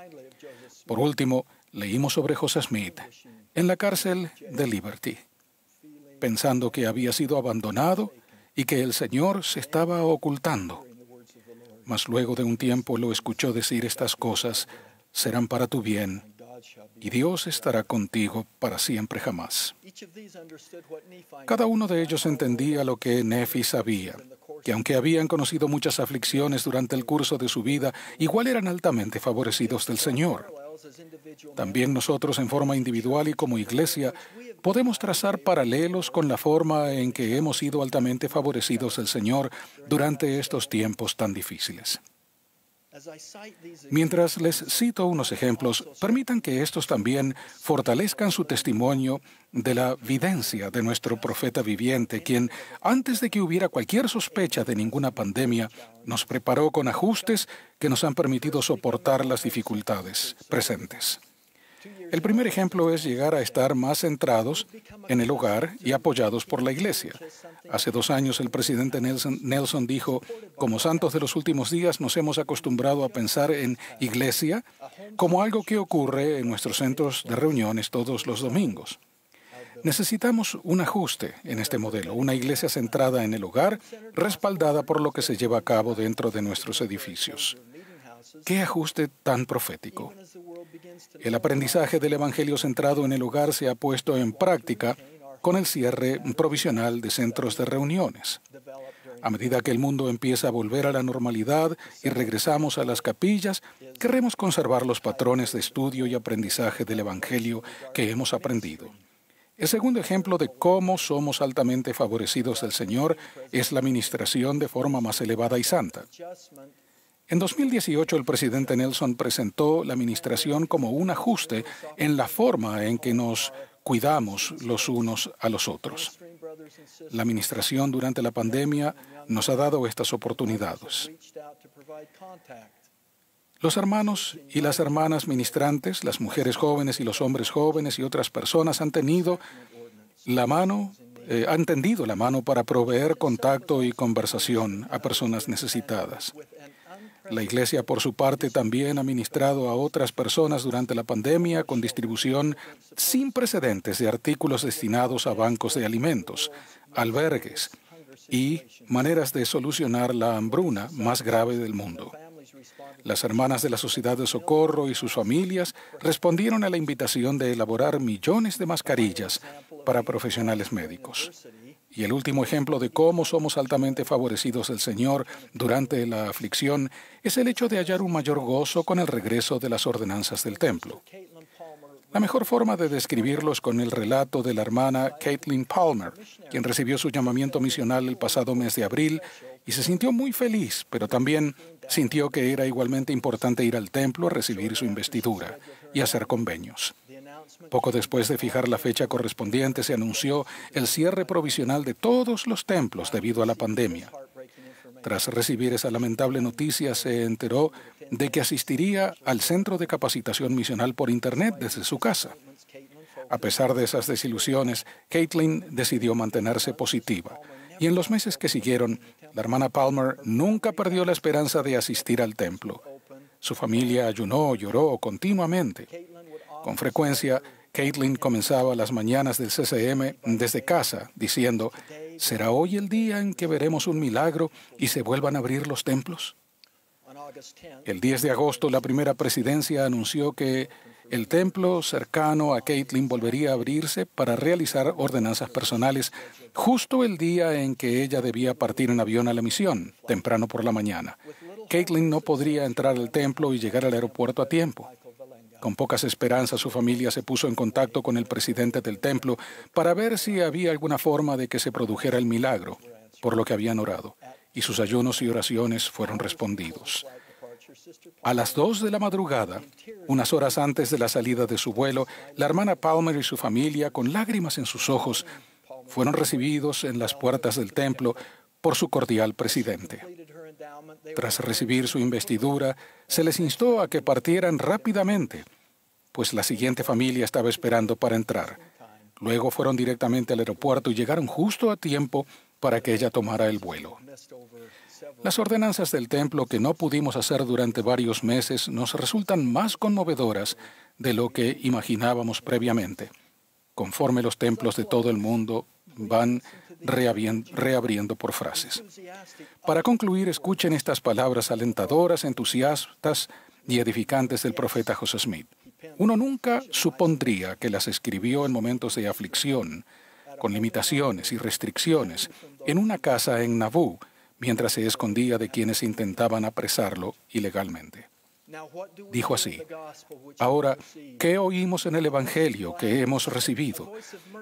Por último, leímos sobre José Smith en la cárcel de Liberty, pensando que había sido abandonado y que el Señor se estaba ocultando. Mas luego de un tiempo lo escuchó decir estas cosas: serán para tu bien, y Dios estará contigo para siempre jamás. Cada uno de ellos entendía lo que Nefi sabía, que aunque habían conocido muchas aflicciones durante el curso de su vida, igual eran altamente favorecidos del Señor. También nosotros, en forma individual y como iglesia, podemos trazar paralelos con la forma en que hemos sido altamente favorecidos del Señor durante estos tiempos tan difíciles. Mientras les cito unos ejemplos, permitan que estos también fortalezcan su testimonio de la videncia de nuestro profeta viviente, quien, antes de que hubiera cualquier sospecha de ninguna pandemia, nos preparó con ajustes que nos han permitido soportar las dificultades presentes. El primer ejemplo es llegar a estar más centrados en el hogar y apoyados por la Iglesia. Hace 2 años el presidente Nelson dijo: como santos de los últimos días nos hemos acostumbrado a pensar en Iglesia como algo que ocurre en nuestros centros de reuniones todos los domingos. Necesitamos un ajuste en este modelo, una iglesia centrada en el hogar, respaldada por lo que se lleva a cabo dentro de nuestros edificios. ¡Qué ajuste tan profético! El aprendizaje del Evangelio centrado en el hogar se ha puesto en práctica con el cierre provisional de centros de reuniones. A medida que el mundo empieza a volver a la normalidad y regresamos a las capillas, queremos conservar los patrones de estudio y aprendizaje del Evangelio que hemos aprendido. El segundo ejemplo de cómo somos altamente favorecidos del Señor es la ministración de forma más elevada y santa. En 2018, el presidente Nelson presentó la ministración como un ajuste en la forma en que nos cuidamos los unos a los otros. La ministración durante la pandemia nos ha dado estas oportunidades. Los hermanos y las hermanas ministrantes, las mujeres jóvenes y los hombres jóvenes y otras personas han tendido la mano para proveer contacto y conversación a personas necesitadas. La Iglesia, por su parte, también ha ministrado a otras personas durante la pandemia con distribución sin precedentes de artículos destinados a bancos de alimentos, albergues y maneras de solucionar la hambruna más grave del mundo. Las hermanas de la Sociedad de Socorro y sus familias respondieron a la invitación de elaborar millones de mascarillas para profesionales médicos. Y el último ejemplo de cómo somos altamente favorecidos del Señor durante la aflicción es el hecho de hallar un mayor gozo con el regreso de las ordenanzas del templo. La mejor forma de describirlo es con el relato de la hermana Caitlin Palmer, quien recibió su llamamiento misional el pasado mes de abril y se sintió muy feliz, pero también sintió que era igualmente importante ir al templo a recibir su investidura y hacer convenios. Poco después de fijar la fecha correspondiente, se anunció el cierre provisional de todos los templos debido a la pandemia. Tras recibir esa lamentable noticia, se enteró de que asistiría al centro de capacitación misional por Internet desde su casa. A pesar de esas desilusiones, Caitlin decidió mantenerse positiva. Y en los meses que siguieron, la hermana Palmer nunca perdió la esperanza de asistir al templo. Su familia ayunó, lloró continuamente. Con frecuencia, Caitlin comenzaba las mañanas del CCM desde casa, diciendo, ¿será hoy el día en que veremos un milagro y se vuelvan a abrir los templos? El 10 de agosto, la primera presidencia anunció que el templo cercano a Caitlin volvería a abrirse para realizar ordenanzas personales justo el día en que ella debía partir en avión a la misión, temprano por la mañana. Caitlin no podría entrar al templo y llegar al aeropuerto a tiempo. Con pocas esperanzas, su familia se puso en contacto con el presidente del templo para ver si había alguna forma de que se produjera el milagro, por lo que habían orado, y sus ayunos y oraciones fueron respondidos. A las 2 de la madrugada, unas horas antes de la salida de su vuelo, la hermana Palmer y su familia, con lágrimas en sus ojos, fueron recibidos en las puertas del templo por su cordial presidente. Tras recibir su investidura, se les instó a que partieran rápidamente, pues la siguiente familia estaba esperando para entrar. Luego fueron directamente al aeropuerto y llegaron justo a tiempo para que ella tomara el vuelo. Las ordenanzas del templo que no pudimos hacer durante varios meses nos resultan más conmovedoras de lo que imaginábamos previamente, conforme los templos de todo el mundo van reabriendo por frases. Para concluir, escuchen estas palabras alentadoras, entusiastas y edificantes del profeta José Smith. Uno nunca supondría que las escribió en momentos de aflicción, con limitaciones y restricciones, en una casa en Nauvoo, mientras se escondía de quienes intentaban apresarlo ilegalmente. Dijo así: ahora, ¿qué oímos en el Evangelio que hemos recibido?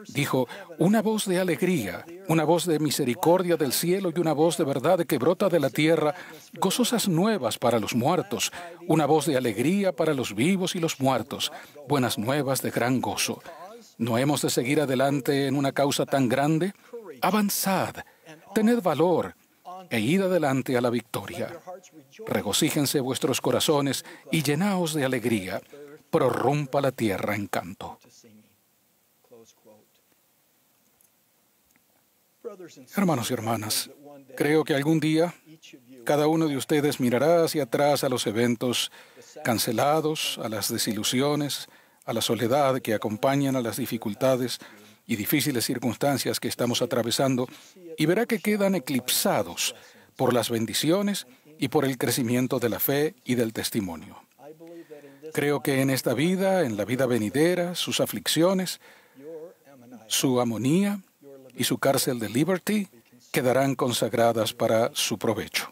Dijo, una voz de alegría, una voz de misericordia del cielo y una voz de verdad que brota de la tierra, gozosas nuevas para los muertos, una voz de alegría para los vivos y los muertos, buenas nuevas de gran gozo. ¿No hemos de seguir adelante en una causa tan grande? Avanzad, tened valor e id adelante a la victoria. Regocíjense vuestros corazones y llenaos de alegría. Prorrumpa la tierra en canto. Hermanos y hermanas, creo que algún día cada uno de ustedes mirará hacia atrás a los eventos cancelados, a las desilusiones, a la soledad que acompañan a las dificultades y difíciles circunstancias que estamos atravesando, y verá que quedan eclipsados por las bendiciones y por el crecimiento de la fe y del testimonio. Creo que en esta vida, en la vida venidera, sus aflicciones, su amonía y su cárcel de Liberty quedarán consagradas para su provecho.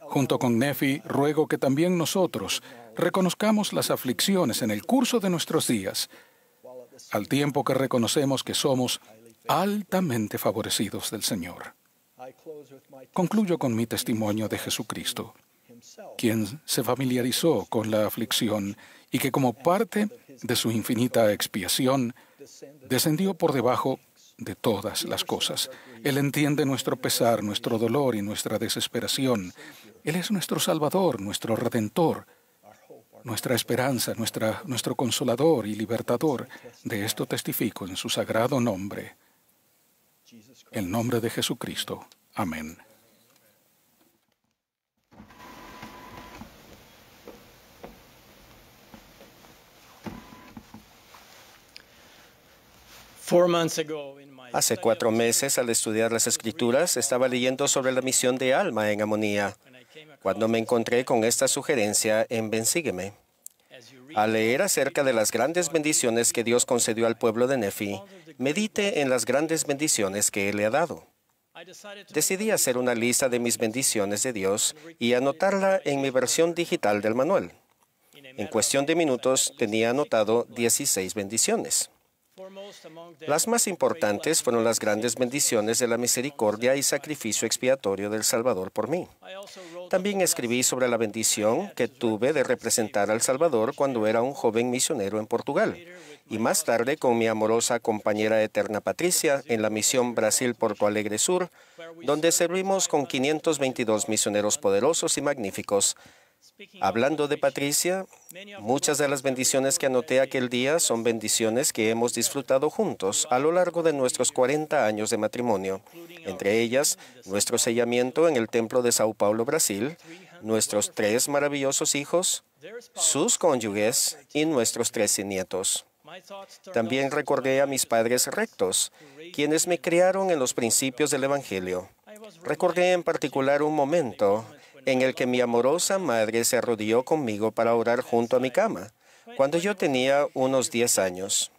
Junto con Nefi, ruego que también nosotros reconozcamos las aflicciones en el curso de nuestros días, al tiempo que reconocemos que somos altamente favorecidos del Señor. Concluyo con mi testimonio de Jesucristo, quien se familiarizó con la aflicción y que como parte de su infinita expiación, descendió por debajo de todas las cosas. Él entiende nuestro pesar, nuestro dolor y nuestra desesperación. Él es nuestro Salvador, nuestro Redentor. nuestra esperanza, nuestro consolador y libertador. De esto testifico en su sagrado nombre, el nombre de Jesucristo. Amén. Hace 4 meses, al estudiar las Escrituras, estaba leyendo sobre la misión de alma en Amonía, cuando me encontré con esta sugerencia en Ven, sígueme. Al leer acerca de las grandes bendiciones que Dios concedió al pueblo de Nefi, medite en las grandes bendiciones que Él le ha dado. Decidí hacer una lista de mis bendiciones de Dios y anotarla en mi versión digital del manual. En cuestión de minutos tenía anotado 16 bendiciones. Las más importantes fueron las grandes bendiciones de la misericordia y sacrificio expiatorio del Salvador por mí. También escribí sobre la bendición que tuve de representar al Salvador cuando era un joven misionero en Portugal, y más tarde con mi amorosa compañera eterna Patricia en la misión Brasil-Porto Alegre Sur, donde servimos con 522 misioneros poderosos y magníficos. Hablando de Patricia, muchas de las bendiciones que anoté aquel día son bendiciones que hemos disfrutado juntos a lo largo de nuestros 40 años de matrimonio. Entre ellas, nuestro sellamiento en el Templo de Sao Paulo, Brasil, nuestros 3 maravillosos hijos, sus cónyuges y nuestros 13 nietos. También recordé a mis padres rectos, quienes me criaron en los principios del Evangelio. Recordé en particular un momento en el que mi amorosa madre se arrodilló conmigo para orar junto a mi cama, cuando yo tenía unos 10 años.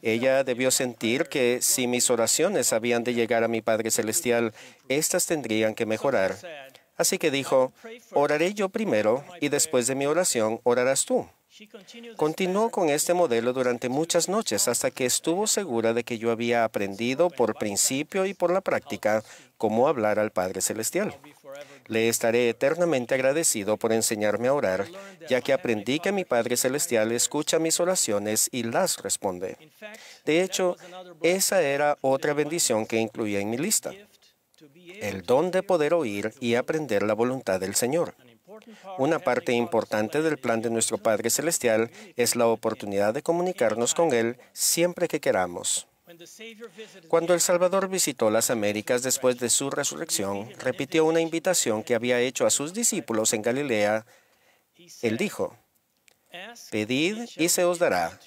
Ella debió sentir que si mis oraciones habían de llegar a mi Padre Celestial, éstas tendrían que mejorar. Así que dijo, oraré yo primero y después de mi oración orarás tú. Continuó con este modelo durante muchas noches hasta que estuvo segura de que yo había aprendido por principio y por la práctica cómo hablar al Padre Celestial. Le estaré eternamente agradecido por enseñarme a orar, ya que aprendí que mi Padre Celestial escucha mis oraciones y las responde. De hecho, esa era otra bendición que incluía en mi lista: el don de poder oír y aprender la voluntad del Señor. Una parte importante del plan de nuestro Padre Celestial es la oportunidad de comunicarnos con Él siempre que queramos. Cuando el Salvador visitó las Américas después de su resurrección, repitió una invitación que había hecho a sus discípulos en Galilea. Él dijo, «Pedid y se os dará,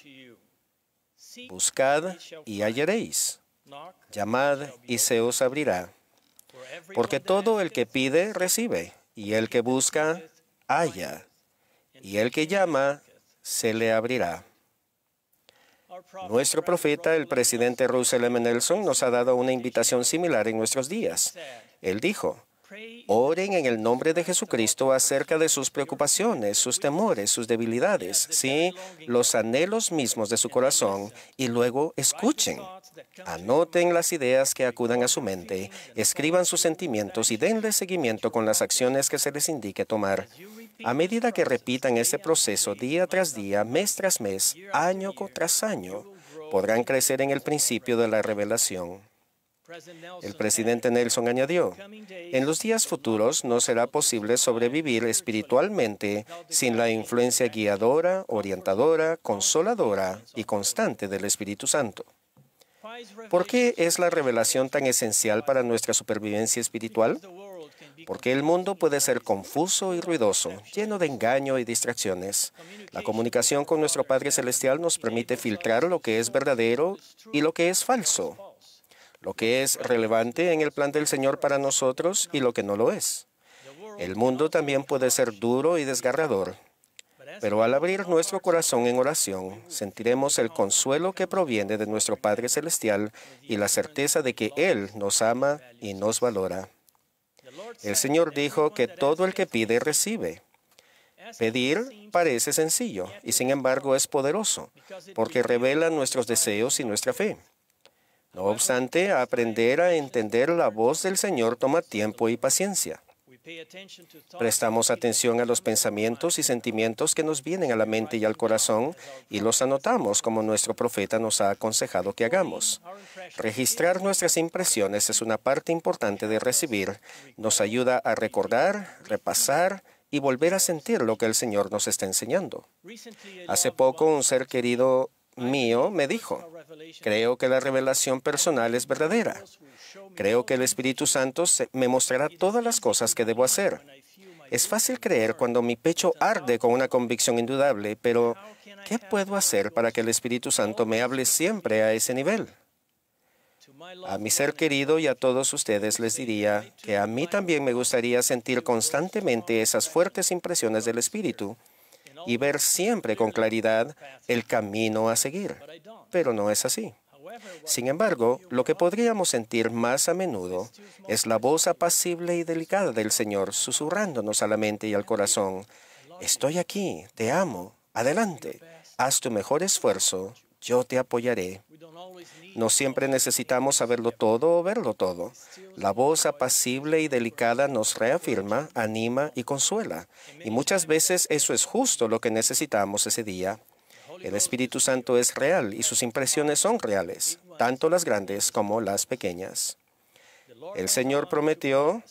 buscad y hallaréis, llamad y se os abrirá, porque todo el que pide, recibe, y el que busca, halla, y el que llama, se le abrirá». Nuestro profeta, el presidente Russell M. Nelson, nos ha dado una invitación similar en nuestros días. Él dijo, oren en el nombre de Jesucristo acerca de sus preocupaciones, sus temores, sus debilidades, sí, los anhelos mismos de su corazón, y luego escuchen. Anoten las ideas que acudan a su mente, escriban sus sentimientos y denle seguimiento con las acciones que se les indique tomar. A medida que repitan ese proceso día tras día, mes tras mes, año tras año, podrán crecer en el principio de la revelación. El presidente Nelson añadió, en los días futuros no será posible sobrevivir espiritualmente sin la influencia guiadora, orientadora, consoladora y constante del Espíritu Santo. ¿Por qué es la revelación tan esencial para nuestra supervivencia espiritual? Porque el mundo puede ser confuso y ruidoso, lleno de engaño y distracciones. La comunicación con nuestro Padre Celestial nos permite filtrar lo que es verdadero y lo que es falso, lo que es relevante en el plan del Señor para nosotros y lo que no lo es. El mundo también puede ser duro y desgarrador, pero al abrir nuestro corazón en oración, sentiremos el consuelo que proviene de nuestro Padre Celestial y la certeza de que Él nos ama y nos valora. El Señor dijo que todo el que pide, recibe. Pedir parece sencillo y sin embargo es poderoso, porque revela nuestros deseos y nuestra fe. No obstante, aprender a entender la voz del Señor toma tiempo y paciencia. Prestamos atención a los pensamientos y sentimientos que nos vienen a la mente y al corazón y los anotamos como nuestro profeta nos ha aconsejado que hagamos. Registrar nuestras impresiones es una parte importante de recibir. Nos ayuda a recordar, repasar y volver a sentir lo que el Señor nos está enseñando. Hace poco un ser querido mío me dijo, creo que la revelación personal es verdadera. Creo que el Espíritu Santo me mostrará todas las cosas que debo hacer. Es fácil creer cuando mi pecho arde con una convicción indudable, pero ¿qué puedo hacer para que el Espíritu Santo me hable siempre a ese nivel? A mi ser querido y a todos ustedes les diría que a mí también me gustaría sentir constantemente esas fuertes impresiones del Espíritu y ver siempre con claridad el camino a seguir. Pero no es así. Sin embargo, lo que podríamos sentir más a menudo es la voz apacible y delicada del Señor susurrándonos a la mente y al corazón. Estoy aquí, te amo, adelante, haz tu mejor esfuerzo, yo te apoyaré. No siempre necesitamos saberlo todo o verlo todo. La voz apacible y delicada nos reafirma, anima y consuela. Y muchas veces eso es justo lo que necesitamos ese día. El Espíritu Santo es real y sus impresiones son reales, tanto las grandes como las pequeñas. El Señor prometió,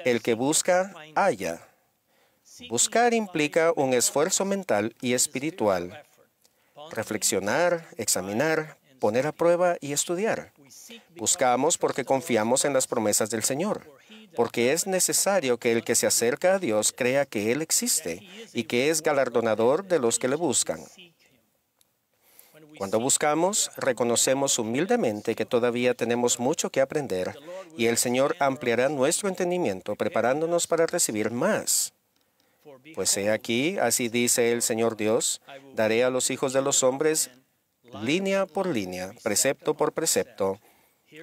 el que busca, halla. Buscar implica un esfuerzo mental y espiritual. Reflexionar, examinar, poner a prueba y estudiar. Buscamos porque confiamos en las promesas del Señor, porque es necesario que el que se acerca a Dios crea que Él existe y que es galardonador de los que le buscan. Cuando buscamos, reconocemos humildemente que todavía tenemos mucho que aprender y el Señor ampliará nuestro entendimiento preparándonos para recibir más. Pues he aquí, así dice el Señor Dios, daré a los hijos de los hombres línea por línea, precepto por precepto,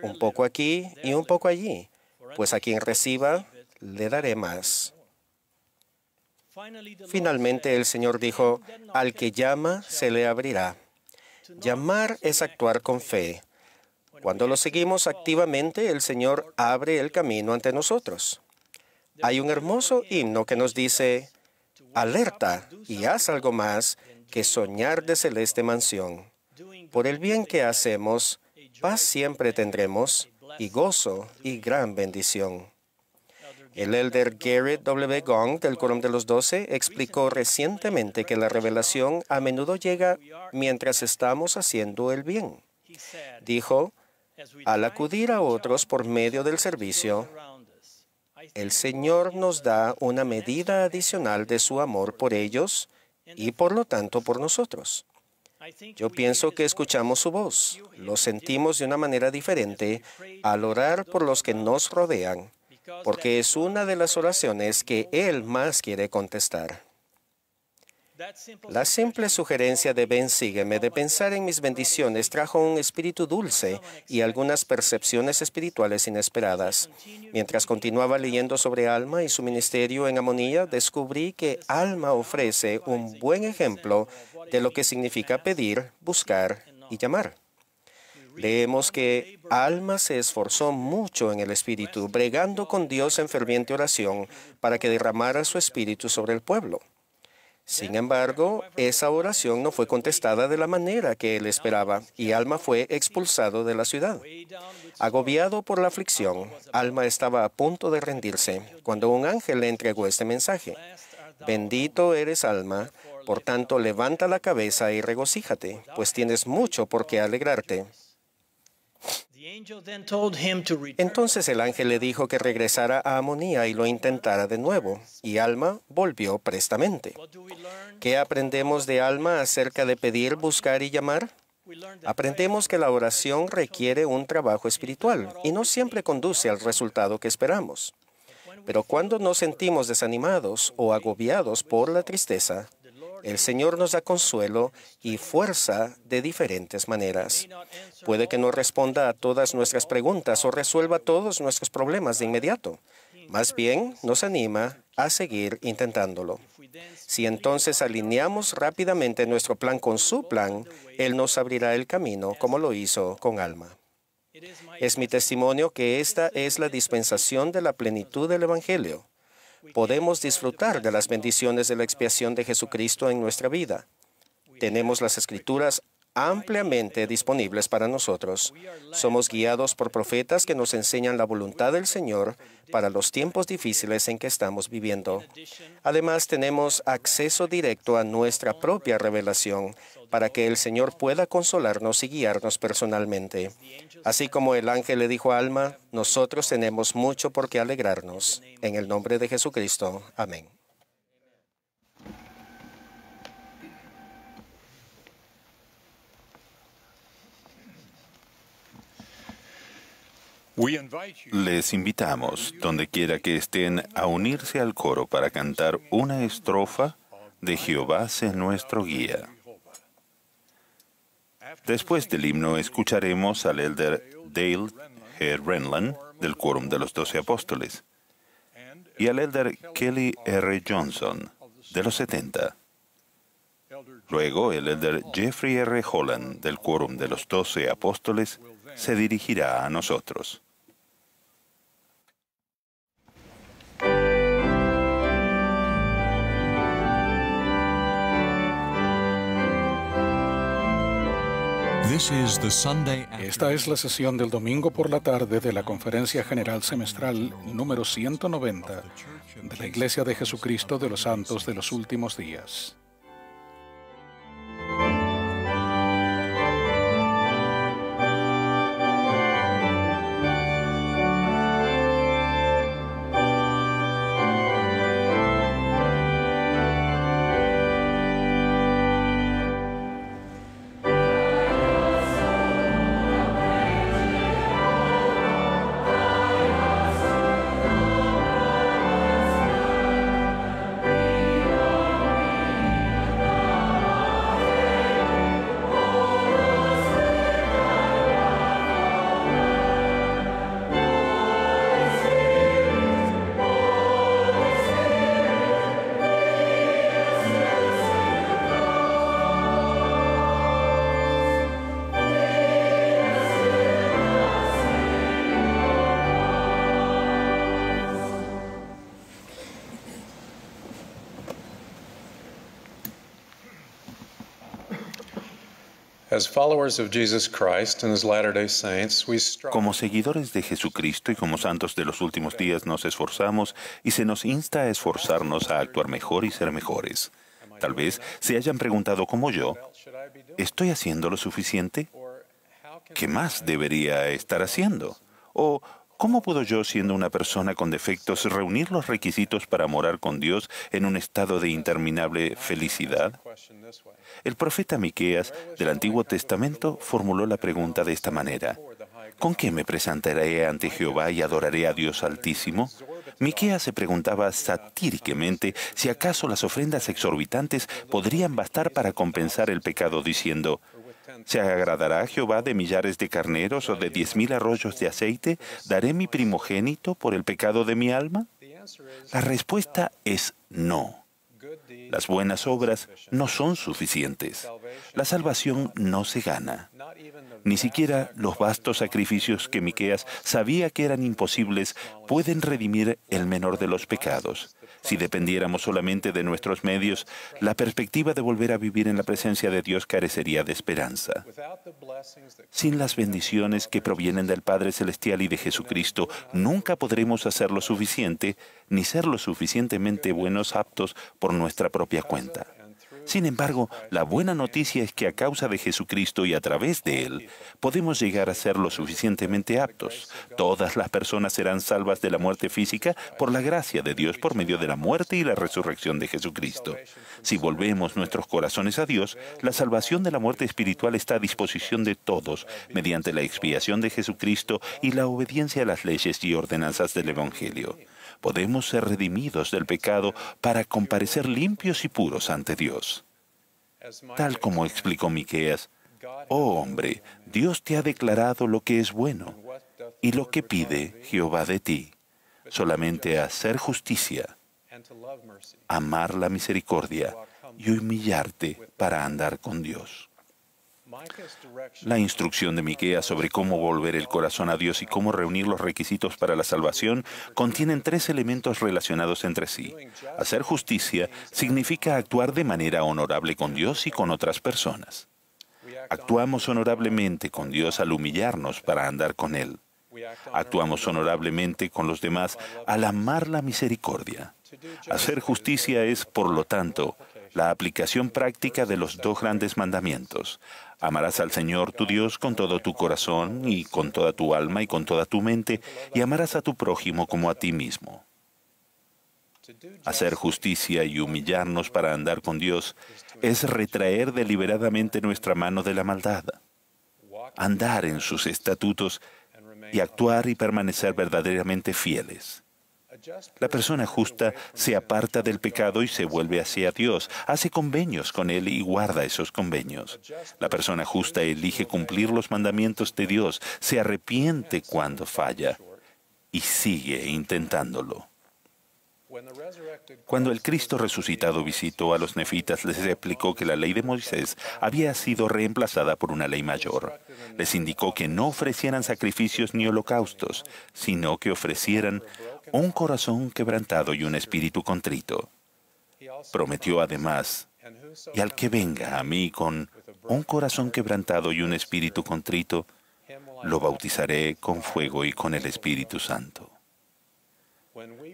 un poco aquí y un poco allí, pues a quien reciba, le daré más. Finalmente el Señor dijo, al que llama, se le abrirá. Llamar es actuar con fe. Cuando lo seguimos activamente, el Señor abre el camino ante nosotros. Hay un hermoso himno que nos dice, alerta y haz algo más que soñar de celeste mansión. Por el bien que hacemos, paz siempre tendremos y gozo y gran bendición. El elder Garrett W. Gong del Quórum de los 12 explicó recientemente que la revelación a menudo llega mientras estamos haciendo el bien. Dijo, al acudir a otros por medio del servicio, el Señor nos da una medida adicional de su amor por ellos y por lo tanto por nosotros. Yo pienso que escuchamos su voz, lo sentimos de una manera diferente al orar por los que nos rodean, porque es una de las oraciones que Él más quiere contestar. La simple sugerencia de ven, sígueme, de pensar en mis bendiciones, trajo un espíritu dulce y algunas percepciones espirituales inesperadas. Mientras continuaba leyendo sobre Alma y su ministerio en Amonía, descubrí que Alma ofrece un buen ejemplo de lo que significa pedir, buscar y llamar. Leemos que Alma se esforzó mucho en el Espíritu, bregando con Dios en ferviente oración para que derramara su Espíritu sobre el pueblo. Sin embargo, esa oración no fue contestada de la manera que él esperaba, y Alma fue expulsado de la ciudad. Agobiado por la aflicción, Alma estaba a punto de rendirse, cuando un ángel le entregó este mensaje. Bendito eres, Alma, por tanto levanta la cabeza y regocíjate, pues tienes mucho por qué alegrarte. Entonces el ángel le dijo que regresara a Amonía y lo intentara de nuevo, y Alma volvió prestamente. ¿Qué aprendemos de Alma acerca de pedir, buscar y llamar? Aprendemos que la oración requiere un trabajo espiritual y no siempre conduce al resultado que esperamos. Pero cuando nos sentimos desanimados o agobiados por la tristeza, el Señor nos da consuelo y fuerza de diferentes maneras. Puede que no responda a todas nuestras preguntas o resuelva todos nuestros problemas de inmediato. Más bien, nos anima a seguir intentándolo. Si entonces alineamos rápidamente nuestro plan con su plan, Él nos abrirá el camino como lo hizo con Alma. Es mi testimonio que esta es la dispensación de la plenitud del Evangelio. Podemos disfrutar de las bendiciones de la expiación de Jesucristo en nuestra vida. Tenemos las Escrituras ampliamente disponibles para nosotros. Somos guiados por profetas que nos enseñan la voluntad del Señor para los tiempos difíciles en que estamos viviendo. Además, tenemos acceso directo a nuestra propia revelación para que el Señor pueda consolarnos y guiarnos personalmente. Así como el ángel le dijo a Alma, nosotros tenemos mucho por qué alegrarnos. En el nombre de Jesucristo. Amén. Les invitamos, donde quiera que estén, a unirse al coro para cantar una estrofa de Jehová sé nuestro guía. Después del himno escucharemos al elder Dale G. Renland del Quórum de los 12 Apóstoles y al elder Kelly R. Johnson de los 70. Luego el elder Jeffrey R. Holland del Quórum de los 12 Apóstoles se dirigirá a nosotros. Esta es la sesión del domingo por la tarde de la Conferencia General Semestral número 190 de la Iglesia de Jesucristo de los Santos de los Últimos Días. Como seguidores de Jesucristo y como santos de los últimos días nos esforzamos y se nos insta a esforzarnos a actuar mejor y ser mejores. Tal vez se hayan preguntado como yo, ¿estoy haciendo lo suficiente? ¿Qué más debería estar haciendo? ¿O cómo puedo yo, siendo una persona con defectos, reunir los requisitos para morar con Dios en un estado de interminable felicidad? El profeta Miqueas del Antiguo Testamento formuló la pregunta de esta manera: ¿con qué me presentaré ante Jehová y adoraré a Dios Altísimo? Miqueas se preguntaba satíricamente si acaso las ofrendas exorbitantes podrían bastar para compensar el pecado, diciendo: ¿se agradará Jehová de millares de carneros o de 10,000 arroyos de aceite? ¿Daré mi primogénito por el pecado de mi alma? La respuesta es no. Las buenas obras no son suficientes. La salvación no se gana. Ni siquiera los vastos sacrificios que Miqueas sabía que eran imposibles pueden redimir el menor de los pecados. Si dependiéramos solamente de nuestros medios, la perspectiva de volver a vivir en la presencia de Dios carecería de esperanza. Sin las bendiciones que provienen del Padre Celestial y de Jesucristo, nunca podremos hacer lo suficiente, ni ser lo suficientemente buenos aptos por nuestra propia cuenta. Sin embargo, la buena noticia es que a causa de Jesucristo y a través de Él, podemos llegar a ser lo suficientemente aptos. Todas las personas serán salvas de la muerte física por la gracia de Dios por medio de la muerte y la resurrección de Jesucristo. Si volvemos nuestros corazones a Dios, la salvación de la muerte espiritual está a disposición de todos mediante la expiación de Jesucristo y la obediencia a las leyes y ordenanzas del Evangelio. Podemos ser redimidos del pecado para comparecer limpios y puros ante Dios. Tal como explicó Miqueas: oh hombre, Dios te ha declarado lo que es bueno y lo que pide Jehová de ti, solamente hacer justicia, amar la misericordia y humillarte para andar con Dios. La instrucción de Miqueas sobre cómo volver el corazón a Dios y cómo reunir los requisitos para la salvación contienen 3 elementos relacionados entre sí. Hacer justicia significa actuar de manera honorable con Dios y con otras personas. Actuamos honorablemente con Dios al humillarnos para andar con Él. Actuamos honorablemente con los demás al amar la misericordia. Hacer justicia es, por lo tanto, la aplicación práctica de los dos grandes mandamientos. Amarás al Señor tu Dios con todo tu corazón y con toda tu alma y con toda tu mente, y amarás a tu prójimo como a ti mismo. Hacer justicia y humillarnos para andar con Dios es retraer deliberadamente nuestra mano de la maldad, andar en sus estatutos y actuar y permanecer verdaderamente fieles. La persona justa se aparta del pecado y se vuelve hacia Dios, hace convenios con Él y guarda esos convenios. La persona justa elige cumplir los mandamientos de Dios, se arrepiente cuando falla y sigue intentándolo. Cuando el Cristo resucitado visitó a los nefitas, les explicó que la ley de Moisés había sido reemplazada por una ley mayor. Les indicó que no ofrecieran sacrificios ni holocaustos, sino que ofrecieran un corazón quebrantado y un espíritu contrito. Prometió además, y al que venga a mí con un corazón quebrantado y un espíritu contrito, lo bautizaré con fuego y con el Espíritu Santo.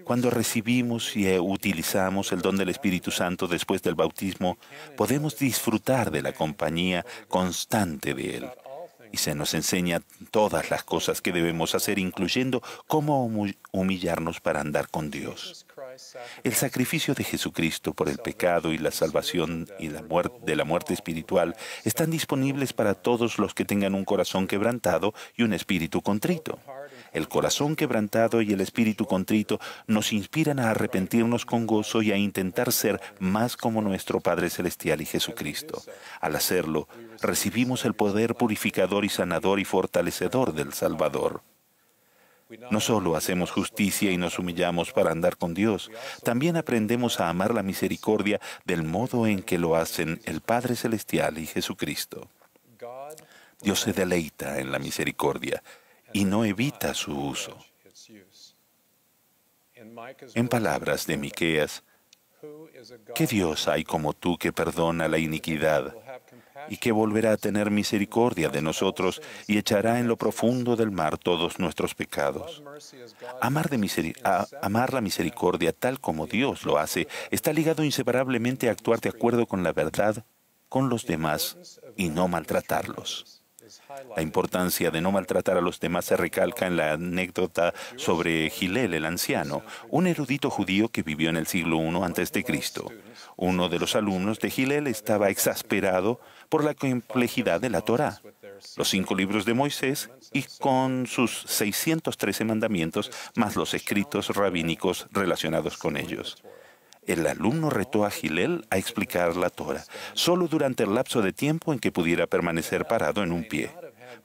Cuando recibimos y utilizamos el don del Espíritu Santo después del bautismo, podemos disfrutar de la compañía constante de Él. Y se nos enseña todas las cosas que debemos hacer, incluyendo cómo humillarnos para andar con Dios. El sacrificio de Jesucristo por el pecado y la salvación y de la muerte espiritual están disponibles para todos los que tengan un corazón quebrantado y un espíritu contrito. El corazón quebrantado y el espíritu contrito nos inspiran a arrepentirnos con gozo y a intentar ser más como nuestro Padre Celestial y Jesucristo. Al hacerlo, recibimos el poder purificador y sanador y fortalecedor del Salvador. No solo hacemos justicia y nos humillamos para andar con Dios, también aprendemos a amar la misericordia del modo en que lo hacen el Padre Celestial y Jesucristo. Dios se deleita en la misericordia y no evita su uso. En palabras de Miqueas, ¿qué Dios hay como tú que perdona la iniquidad y que volverá a tener misericordia de nosotros y echará en lo profundo del mar todos nuestros pecados? Amar la misericordia tal como Dios lo hace está ligado inseparablemente a actuar de acuerdo con la verdad con los demás y no maltratarlos. La importancia de no maltratar a los demás se recalca en la anécdota sobre Gilel el anciano, un erudito judío que vivió en el siglo I a.C. Uno de los alumnos de Gilel estaba exasperado por la complejidad de la Torá, los 5 libros de Moisés y con sus 613 mandamientos, más los escritos rabínicos relacionados con ellos. El alumno retó a Gilel a explicar la Torá, solo durante el lapso de tiempo en que pudiera permanecer parado en un pie.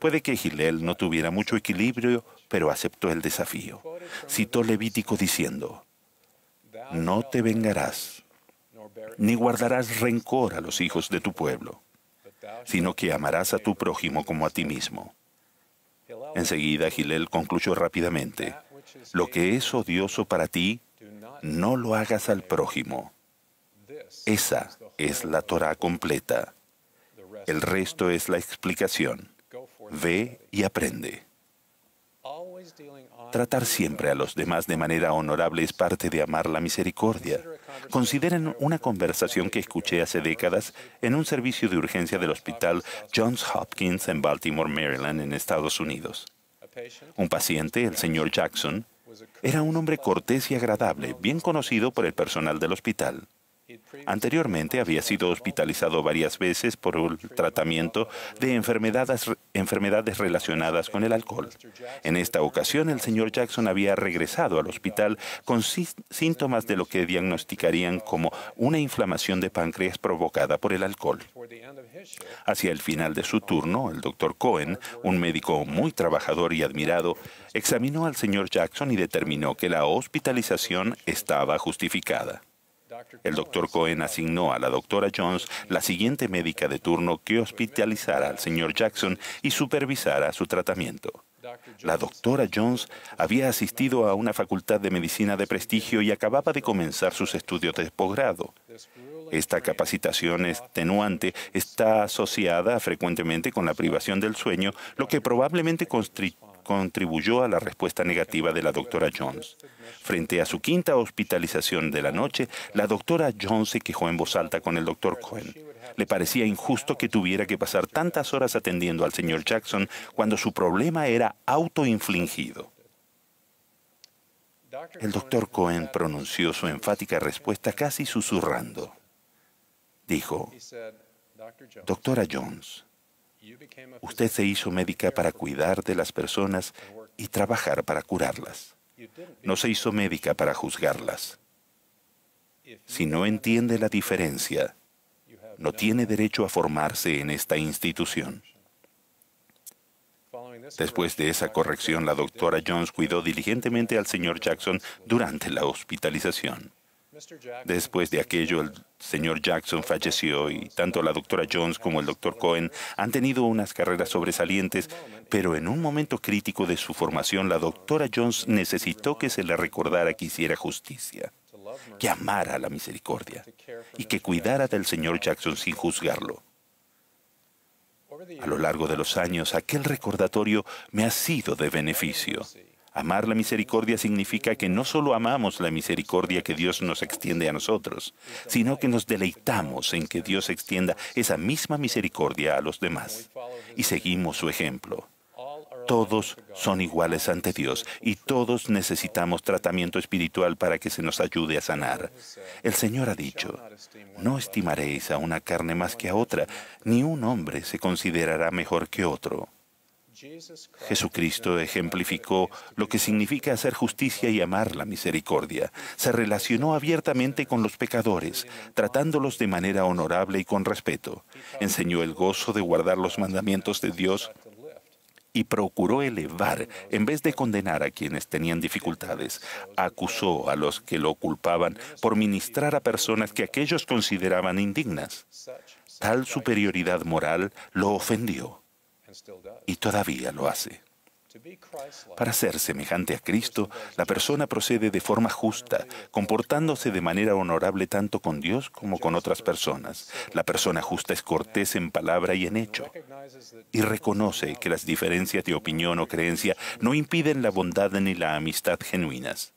Puede que Gilel no tuviera mucho equilibrio, pero aceptó el desafío. Citó Levítico diciendo, «No te vengarás, ni guardarás rencor a los hijos de tu pueblo, sino que amarás a tu prójimo como a ti mismo». Enseguida Gilel concluyó rápidamente, «Lo que es odioso para ti, no lo hagas al prójimo». Esa es la Torá completa. El resto es la explicación. Ve y aprende. Tratar siempre a los demás de manera honorable es parte de amar la misericordia. Consideren una conversación que escuché hace décadas en un servicio de urgencia del hospital Johns Hopkins en Baltimore, Maryland, en Estados Unidos. Un paciente, el señor Jackson, era un hombre cortés y agradable, bien conocido por el personal del hospital. Anteriormente había sido hospitalizado varias veces por el tratamiento de enfermedades relacionadas con el alcohol. En esta ocasión, el señor Jackson había regresado al hospital con síntomas de lo que diagnosticarían como una inflamación de páncreas provocada por el alcohol. Hacia el final de su turno, el doctor Cohen, un médico muy trabajador y admirado, examinó al señor Jackson y determinó que la hospitalización estaba justificada. El doctor Cohen asignó a la doctora Jones, la siguiente médica de turno, que hospitalizara al señor Jackson y supervisara su tratamiento. La doctora Jones había asistido a una facultad de medicina de prestigio y acababa de comenzar sus estudios de posgrado. Esta capacitación extenuante está asociada frecuentemente con la privación del sueño, lo que probablemente contribuyó a la respuesta negativa de la doctora Jones. Frente a su quinta hospitalización de la noche, la doctora Jones se quejó en voz alta con el doctor Cohen. Le parecía injusto que tuviera que pasar tantas horas atendiendo al señor Jackson cuando su problema era autoinfligido. El doctor Cohen pronunció su enfática respuesta casi susurrando. Dijo, «Doctora Jones, usted se hizo médica para cuidar de las personas y trabajar para curarlas. No se hizo médica para juzgarlas. Si no entiende la diferencia, no tiene derecho a formarse en esta institución». Después de esa corrección, la doctora Jones cuidó diligentemente al señor Jackson durante la hospitalización. Después de aquello, el señor Jackson falleció y tanto la doctora Jones como el doctor Cohen han tenido unas carreras sobresalientes, pero en un momento crítico de su formación, la doctora Jones necesitó que se le recordara que hiciera justicia, que amara la misericordia y que cuidara del señor Jackson sin juzgarlo. A lo largo de los años, aquel recordatorio me ha sido de beneficio. Amar la misericordia significa que no solo amamos la misericordia que Dios nos extiende a nosotros, sino que nos deleitamos en que Dios extienda esa misma misericordia a los demás. Y seguimos su ejemplo. Todos son iguales ante Dios y todos necesitamos tratamiento espiritual para que se nos ayude a sanar. El Señor ha dicho, no estimaréis a una carne más que a otra, ni un hombre se considerará mejor que otro. Jesucristo ejemplificó lo que significa hacer justicia y amar la misericordia. Se relacionó abiertamente con los pecadores, tratándolos de manera honorable y con respeto. Enseñó el gozo de guardar los mandamientos de Dios y procuró elevar, en vez de condenar a quienes tenían dificultades. Acusó a los que lo culpaban por ministrar a personas que aquellos consideraban indignas. Tal superioridad moral lo ofendió y todavía lo hace. Para ser semejante a Cristo, la persona procede de forma justa, comportándose de manera honorable tanto con Dios como con otras personas. La persona justa es cortés en palabra y en hecho, y reconoce que las diferencias de opinión o creencia no impiden la bondad ni la amistad genuinas.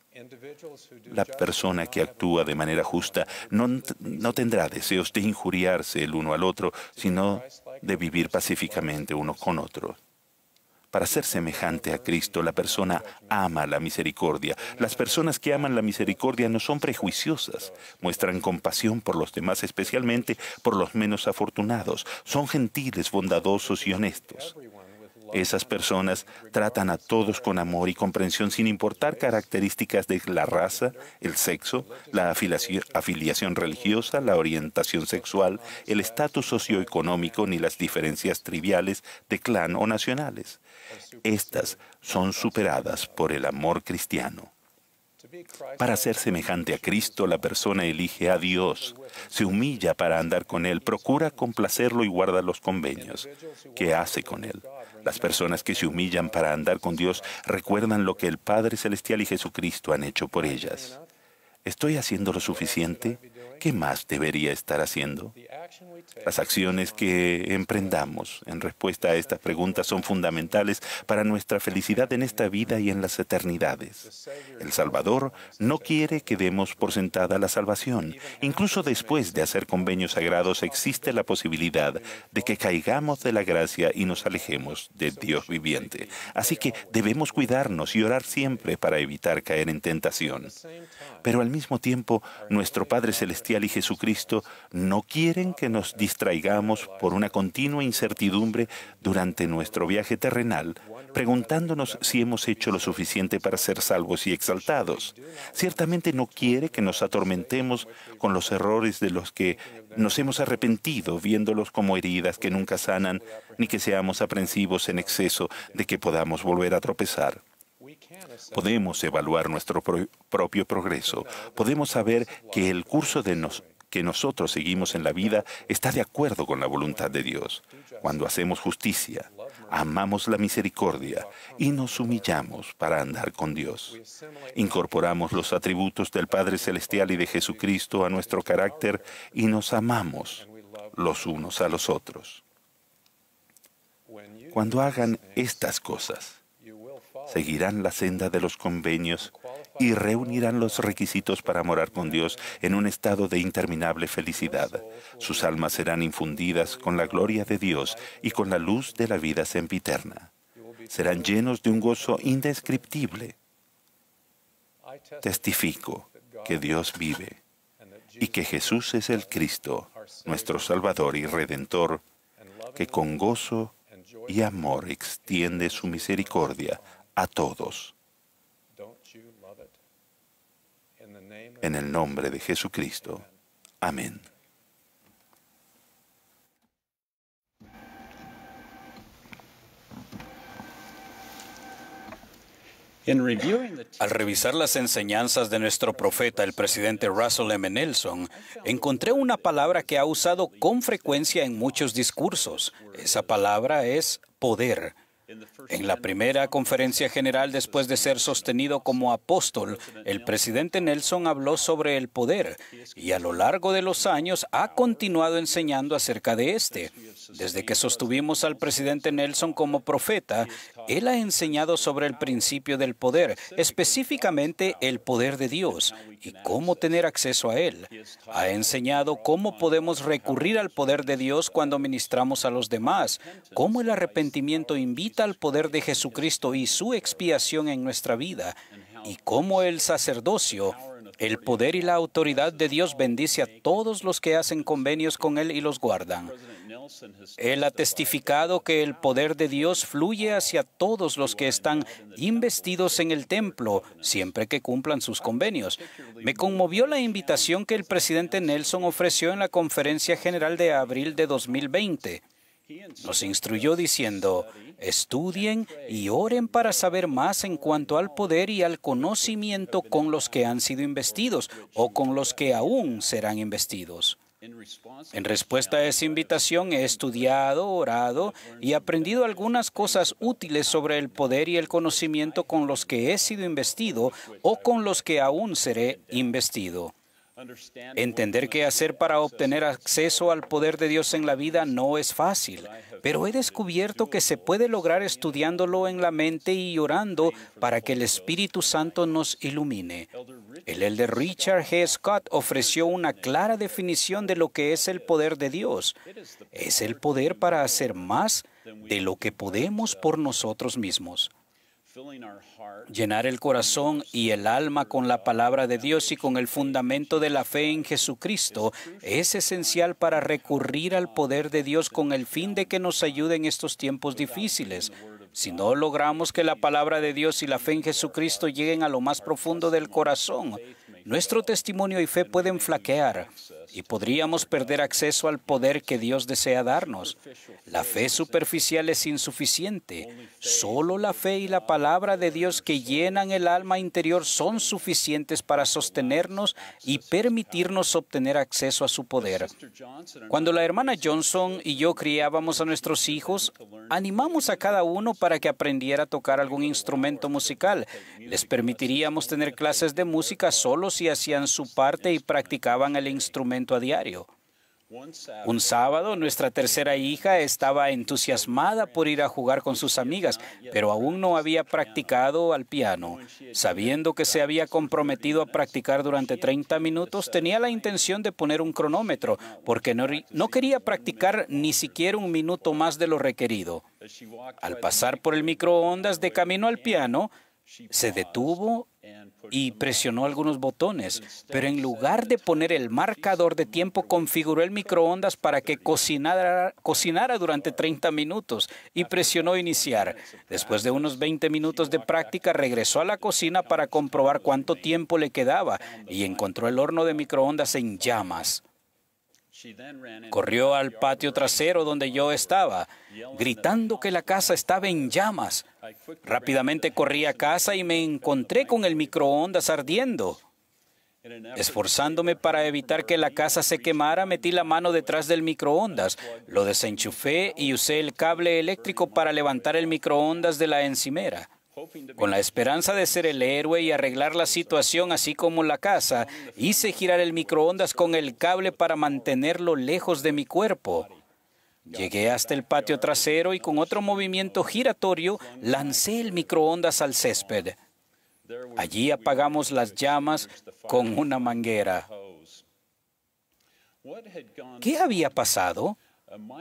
La persona que actúa de manera justa no tendrá deseos de injuriarse el uno al otro, sino de vivir pacíficamente uno con otro. Para ser semejante a Cristo, la persona ama la misericordia. Las personas que aman la misericordia no son prejuiciosas, muestran compasión por los demás, especialmente por los menos afortunados. Son gentiles, bondadosos y honestos. Esas personas tratan a todos con amor y comprensión sin importar características de la raza, el sexo, la afiliación religiosa, la orientación sexual, el estatus socioeconómico ni las diferencias triviales de clan o nacionales. Estas son superadas por el amor cristiano. Para ser semejante a Cristo, la persona elige a Dios, se humilla para andar con Él, procura complacerlo y guarda los convenios que hace con Él. Las personas que se humillan para andar con Dios recuerdan lo que el Padre Celestial y Jesucristo han hecho por ellas. ¿Estoy haciendo lo suficiente? ¿Qué más debería estar haciendo? Las acciones que emprendamos en respuesta a estas preguntas son fundamentales para nuestra felicidad en esta vida y en las eternidades. El Salvador no quiere que demos por sentada la salvación. Incluso después de hacer convenios sagrados existe la posibilidad de que caigamos de la gracia y nos alejemos del Dios viviente. Así que debemos cuidarnos y orar siempre para evitar caer en tentación. Pero al mismo tiempo, nuestro Padre Celestial y Jesucristo no quieren que nos distraigamos por una continua incertidumbre durante nuestro viaje terrenal, preguntándonos si hemos hecho lo suficiente para ser salvos y exaltados. Ciertamente no quiere que nos atormentemos con los errores de los que nos hemos arrepentido, viéndolos como heridas que nunca sanan, ni que seamos aprensivos en exceso de que podamos volver a tropezar. Podemos evaluar nuestro propio progreso. Podemos saber que el curso que nosotros seguimos en la vida está de acuerdo con la voluntad de Dios. Cuando hacemos justicia, Amamos la misericordia y nos humillamos para andar con Dios. Incorporamos los atributos del Padre Celestial y de Jesucristo a nuestro carácter y nos amamos los unos a los otros. Cuando hagan estas cosas, seguirán la senda de los convenios y reunirán los requisitos para morar con Dios en un estado de interminable felicidad. Sus almas serán infundidas con la gloria de Dios y con la luz de la vida sempiterna. Serán llenos de un gozo indescriptible. Testifico que Dios vive y que Jesús es el Cristo, nuestro Salvador y Redentor, que con gozo y amor extiende su misericordia a todos. En el nombre de Jesucristo. Amén. Al revisar las enseñanzas de nuestro profeta, el presidente Russell M. Nelson, encontré una palabra que ha usado con frecuencia en muchos discursos. Esa palabra es poder. En la primera conferencia general después de ser sostenido como apóstol, el presidente Nelson habló sobre el poder y a lo largo de los años ha continuado enseñando acerca de este. Desde que sostuvimos al presidente Nelson como profeta, él ha enseñado sobre el principio del poder, específicamente el poder de Dios y cómo tener acceso a él. Ha enseñado cómo podemos recurrir al poder de Dios cuando ministramos a los demás, cómo el arrepentimiento invita al poder de Jesucristo y su expiación en nuestra vida, y cómo el sacerdocio, el poder y la autoridad de Dios bendice a todos los que hacen convenios con Él y los guardan. Él ha testificado que el poder de Dios fluye hacia todos los que están investidos en el templo, siempre que cumplan sus convenios. Me conmovió la invitación que el presidente Nelson ofreció en la Conferencia General de abril de 2020. Nos instruyó diciendo: estudien y oren para saber más en cuanto al poder y al conocimiento con los que han sido investidos o con los que aún serán investidos. En respuesta a esa invitación he estudiado, orado y aprendido algunas cosas útiles sobre el poder y el conocimiento con los que he sido investido o con los que aún seré investido. Entender qué hacer para obtener acceso al poder de Dios en la vida no es fácil, pero he descubierto que se puede lograr estudiándolo en la mente y orando para que el Espíritu Santo nos ilumine. El elder Richard G. Scott ofreció una clara definición de lo que es el poder de Dios. Es el poder para hacer más de lo que podemos por nosotros mismos. Llenar el corazón y el alma con la palabra de Dios y con el fundamento de la fe en Jesucristo es esencial para recurrir al poder de Dios con el fin de que nos ayude en estos tiempos difíciles. Si no logramos que la palabra de Dios y la fe en Jesucristo lleguen a lo más profundo del corazón, nuestro testimonio y fe pueden flaquear y podríamos perder acceso al poder que Dios desea darnos. La fe superficial es insuficiente. Solo la fe y la palabra de Dios que llenan el alma interior son suficientes para sostenernos y permitirnos obtener acceso a su poder. Cuando la hermana Johnson y yo criábamos a nuestros hijos, animamos a cada uno para que aprendiera a tocar algún instrumento musical. Les permitiríamos tener clases de música solo si hacían su parte y practicaban el instrumento a diario. Un sábado, nuestra tercera hija estaba entusiasmada por ir a jugar con sus amigas, pero aún no había practicado al piano. Sabiendo que se había comprometido a practicar durante 30 minutos, tenía la intención de poner un cronómetro, porque no quería practicar ni siquiera un minuto más de lo requerido. Al pasar por el microondas de camino al piano, se detuvo y presionó algunos botones, pero en lugar de poner el marcador de tiempo, configuró el microondas para que cocinara durante 30 minutos y presionó iniciar. Después de unos 20 minutos de práctica, regresó a la cocina para comprobar cuánto tiempo le quedaba y encontró el horno de microondas en llamas. Corrió al patio trasero donde yo estaba, gritando que la casa estaba en llamas. Rápidamente corrí a casa y me encontré con el microondas ardiendo. Esforzándome para evitar que la casa se quemara, metí la mano detrás del microondas, lo desenchufé y usé el cable eléctrico para levantar el microondas de la encimera. Con la esperanza de ser el héroe y arreglar la situación así como la casa, hice girar el microondas con el cable para mantenerlo lejos de mi cuerpo. Llegué hasta el patio trasero y con otro movimiento giratorio lancé el microondas al césped. Allí apagamos las llamas con una manguera. ¿Qué había pasado?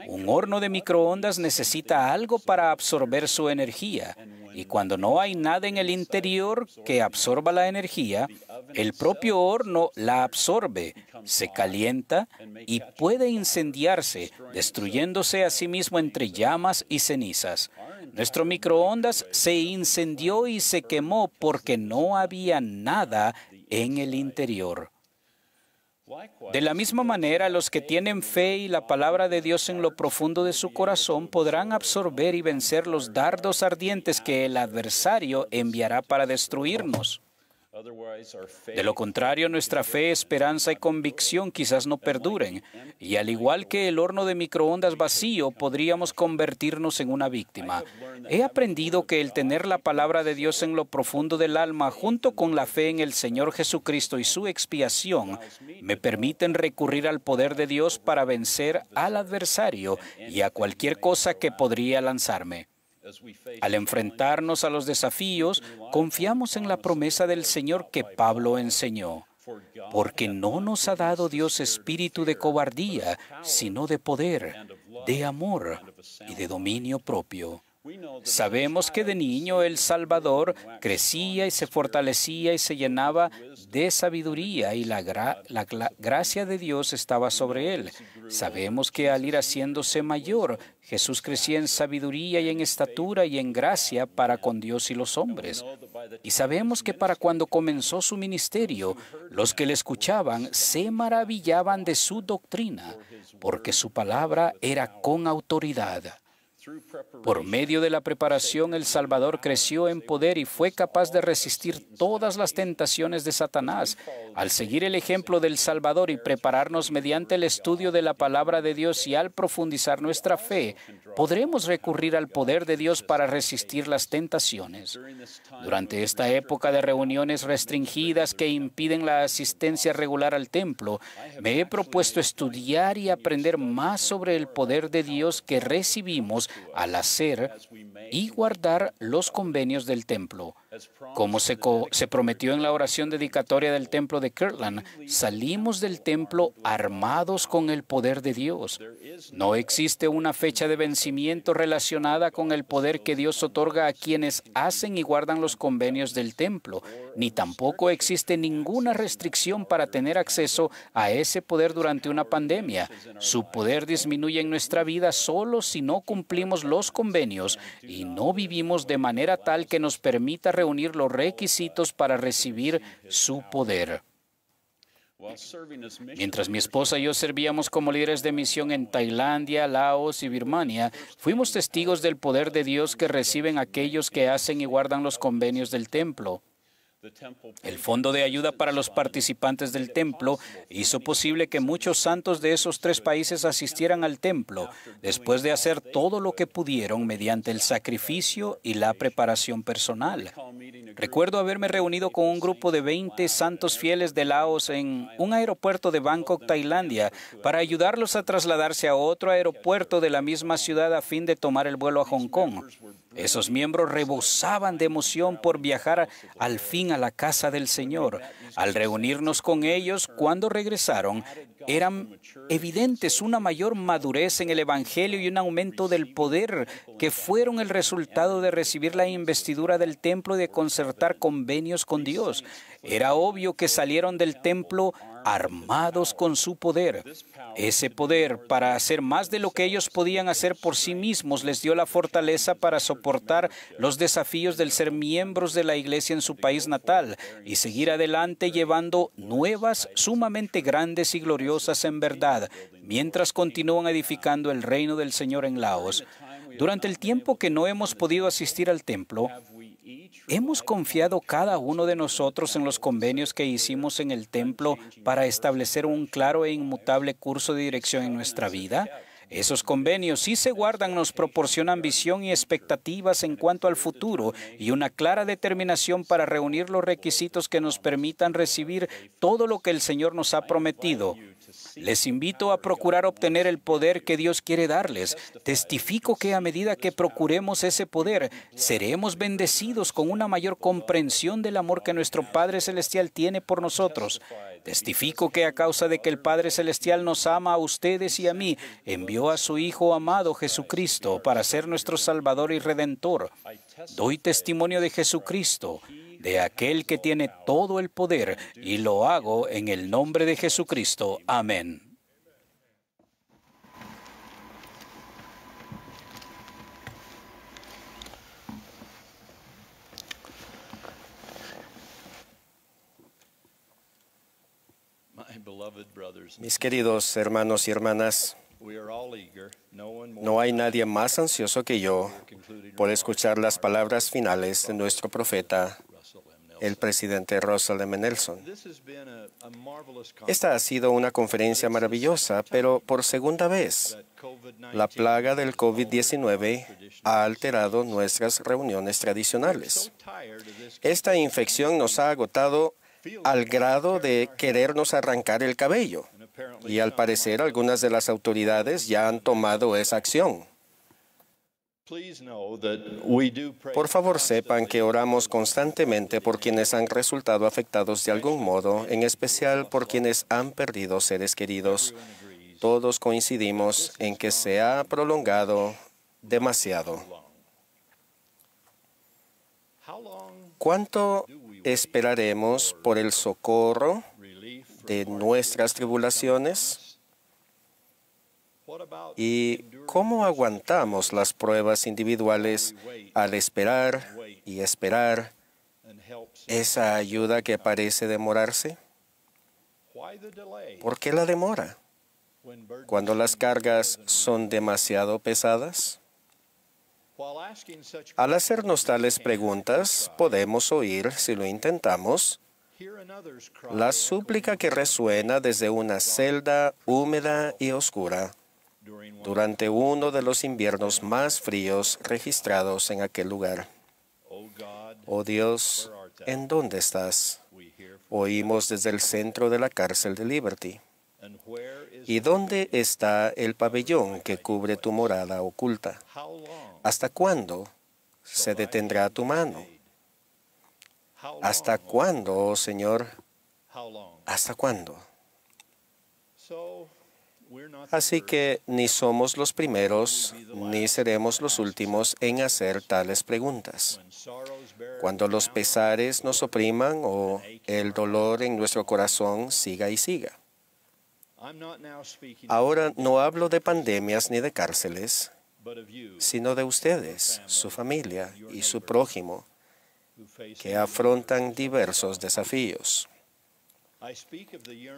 Un horno de microondas necesita algo para absorber su energía, y cuando no hay nada en el interior que absorba la energía, el propio horno la absorbe, se calienta y puede incendiarse, destruyéndose a sí mismo entre llamas y cenizas. Nuestro microondas se incendió y se quemó porque no había nada en el interior. De la misma manera, los que tienen fe y la palabra de Dios en lo profundo de su corazón podrán absorber y vencer los dardos ardientes que el adversario enviará para destruirnos. De lo contrario, nuestra fe, esperanza y convicción quizás no perduren, y al igual que el horno de microondas vacío, podríamos convertirnos en una víctima. He aprendido que el tener la palabra de Dios en lo profundo del alma, junto con la fe en el Señor Jesucristo y su expiación, me permiten recurrir al poder de Dios para vencer al adversario y a cualquier cosa que podría lanzarme. Al enfrentarnos a los desafíos, confiamos en la promesa del Señor que Pablo enseñó, porque no nos ha dado Dios espíritu de cobardía, sino de poder, de amor y de dominio propio. Sabemos que de niño el Salvador crecía y se fortalecía y se llenaba de sabiduría y la gracia de Dios estaba sobre él. Sabemos que al ir haciéndose mayor, Jesús crecía en sabiduría y en estatura y en gracia para con Dios y los hombres. Y sabemos que para cuando comenzó su ministerio, los que le escuchaban se maravillaban de su doctrina, porque su palabra era con autoridad. Por medio de la preparación, el Salvador creció en poder y fue capaz de resistir todas las tentaciones de Satanás. Al seguir el ejemplo del Salvador y prepararnos mediante el estudio de la palabra de Dios y al profundizar nuestra fe, podremos recurrir al poder de Dios para resistir las tentaciones. Durante esta época de reuniones restringidas que impiden la asistencia regular al templo, me he propuesto estudiar y aprender más sobre el poder de Dios que recibimos al hacer y guardar los convenios del templo. Como se prometió en la oración dedicatoria del templo de Kirtland, salimos del templo armados con el poder de Dios. No existe una fecha de vencimiento relacionada con el poder que Dios otorga a quienes hacen y guardan los convenios del templo, ni tampoco existe ninguna restricción para tener acceso a ese poder durante una pandemia. Su poder disminuye en nuestra vida solo si no cumplimos los convenios y no vivimos de manera tal que nos permita reunir los requisitos para recibir su poder. Mientras mi esposa y yo servíamos como líderes de misión en Tailandia, Laos y Birmania, fuimos testigos del poder de Dios que reciben aquellos que hacen y guardan los convenios del templo. El Fondo de Ayuda para los Participantes del Templo hizo posible que muchos santos de esos 3 países asistieran al templo, después de hacer todo lo que pudieron mediante el sacrificio y la preparación personal. Recuerdo haberme reunido con un grupo de 20 santos fieles de Laos en un aeropuerto de Bangkok, Tailandia, para ayudarlos a trasladarse a otro aeropuerto de la misma ciudad a fin de tomar el vuelo a Hong Kong. Esos miembros rebosaban de emoción por viajar al fin a la casa del Señor. Al reunirnos con ellos, cuando regresaron, eran evidentes una mayor madurez en el Evangelio y un aumento del poder que fueron el resultado de recibir la investidura del templo y de concertar convenios con Dios. Era obvio que salieron del templo armados con su poder. Ese poder, para hacer más de lo que ellos podían hacer por sí mismos, les dio la fortaleza para soportar los desafíos del ser miembros de la iglesia en su país natal y seguir adelante llevando nuevas sumamente grandes y gloriosas en verdad, mientras continúan edificando el reino del Señor en Laos. Durante el tiempo que no hemos podido asistir al templo, ¿Hemos confiado cada uno de nosotros en los convenios que hicimos en el templo para establecer un claro e inmutable curso de dirección en nuestra vida? Esos convenios, si se guardan, nos proporcionan visión y expectativas en cuanto al futuro y una clara determinación para reunir los requisitos que nos permitan recibir todo lo que el Señor nos ha prometido. Les invito a procurar obtener el poder que Dios quiere darles. Testifico que a medida que procuremos ese poder, seremos bendecidos con una mayor comprensión del amor que nuestro Padre Celestial tiene por nosotros. Testifico que a causa de que el Padre Celestial nos ama a ustedes y a mí, envió a su Hijo amado Jesucristo para ser nuestro Salvador y Redentor. Doy testimonio de Jesucristo, de aquel que tiene todo el poder, y lo hago en el nombre de Jesucristo. Amén. Mis queridos hermanos y hermanas, no hay nadie más ansioso que yo por escuchar las palabras finales de nuestro profeta, el presidente Russell M. Nelson. Esta ha sido una conferencia maravillosa, pero por segunda vez, la plaga del COVID-19 ha alterado nuestras reuniones tradicionales. Esta infección nos ha agotado al grado de querernos arrancar el cabello, y al parecer algunas de las autoridades ya han tomado esa acción. Por favor, sepan que oramos constantemente por quienes han resultado afectados de algún modo, en especial por quienes han perdido seres queridos. Todos coincidimos en que se ha prolongado demasiado. ¿Cuánto esperaremos por el socorro de nuestras tribulaciones? ¿Y cómo aguantamos las pruebas individuales al esperar y esperar esa ayuda que parece demorarse? ¿Por qué la demora? Cuando las cargas son demasiado pesadas. Al hacernos tales preguntas, podemos oír, si lo intentamos, la súplica que resuena desde una celda húmeda y oscura durante uno de los inviernos más fríos registrados en aquel lugar. Oh Dios, ¿en dónde estás? Oímos desde el centro de la cárcel de Liberty. ¿Y dónde está el pabellón que cubre tu morada oculta? ¿Hasta cuándo se detendrá tu mano? ¿Hasta cuándo, oh Señor? ¿Hasta cuándo? Así que ni somos los primeros, ni seremos los últimos en hacer tales preguntas. Cuando los pesares nos opriman o el dolor en nuestro corazón siga y siga. Ahora no hablo de pandemias ni de cárceles, sino de ustedes, su familia y su prójimo, que afrontan diversos desafíos.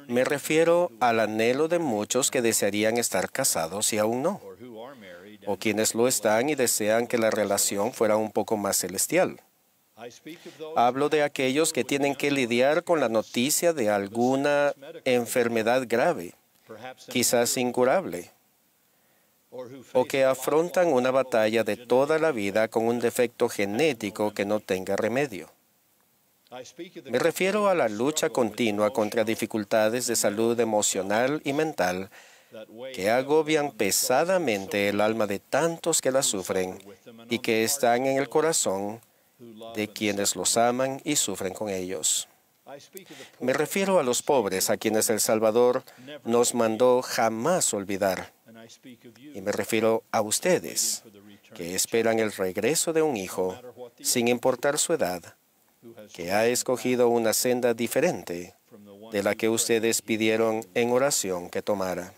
Me refiero al anhelo de muchos que desearían estar casados y aún no, o quienes lo están y desean que la relación fuera un poco más celestial. Hablo de aquellos que tienen que lidiar con la noticia de alguna enfermedad grave, quizás incurable, o que afrontan una batalla de toda la vida con un defecto genético que no tenga remedio. Me refiero a la lucha continua contra dificultades de salud emocional y mental que agobian pesadamente el alma de tantos que la sufren y que están en el corazón de quienes los aman y sufren con ellos. Me refiero a los pobres a quienes el Salvador nos mandó jamás olvidar. Y me refiero a ustedes, que esperan el regreso de un hijo, sin importar su edad, que ha escogido una senda diferente de la que ustedes pidieron en oración que tomara.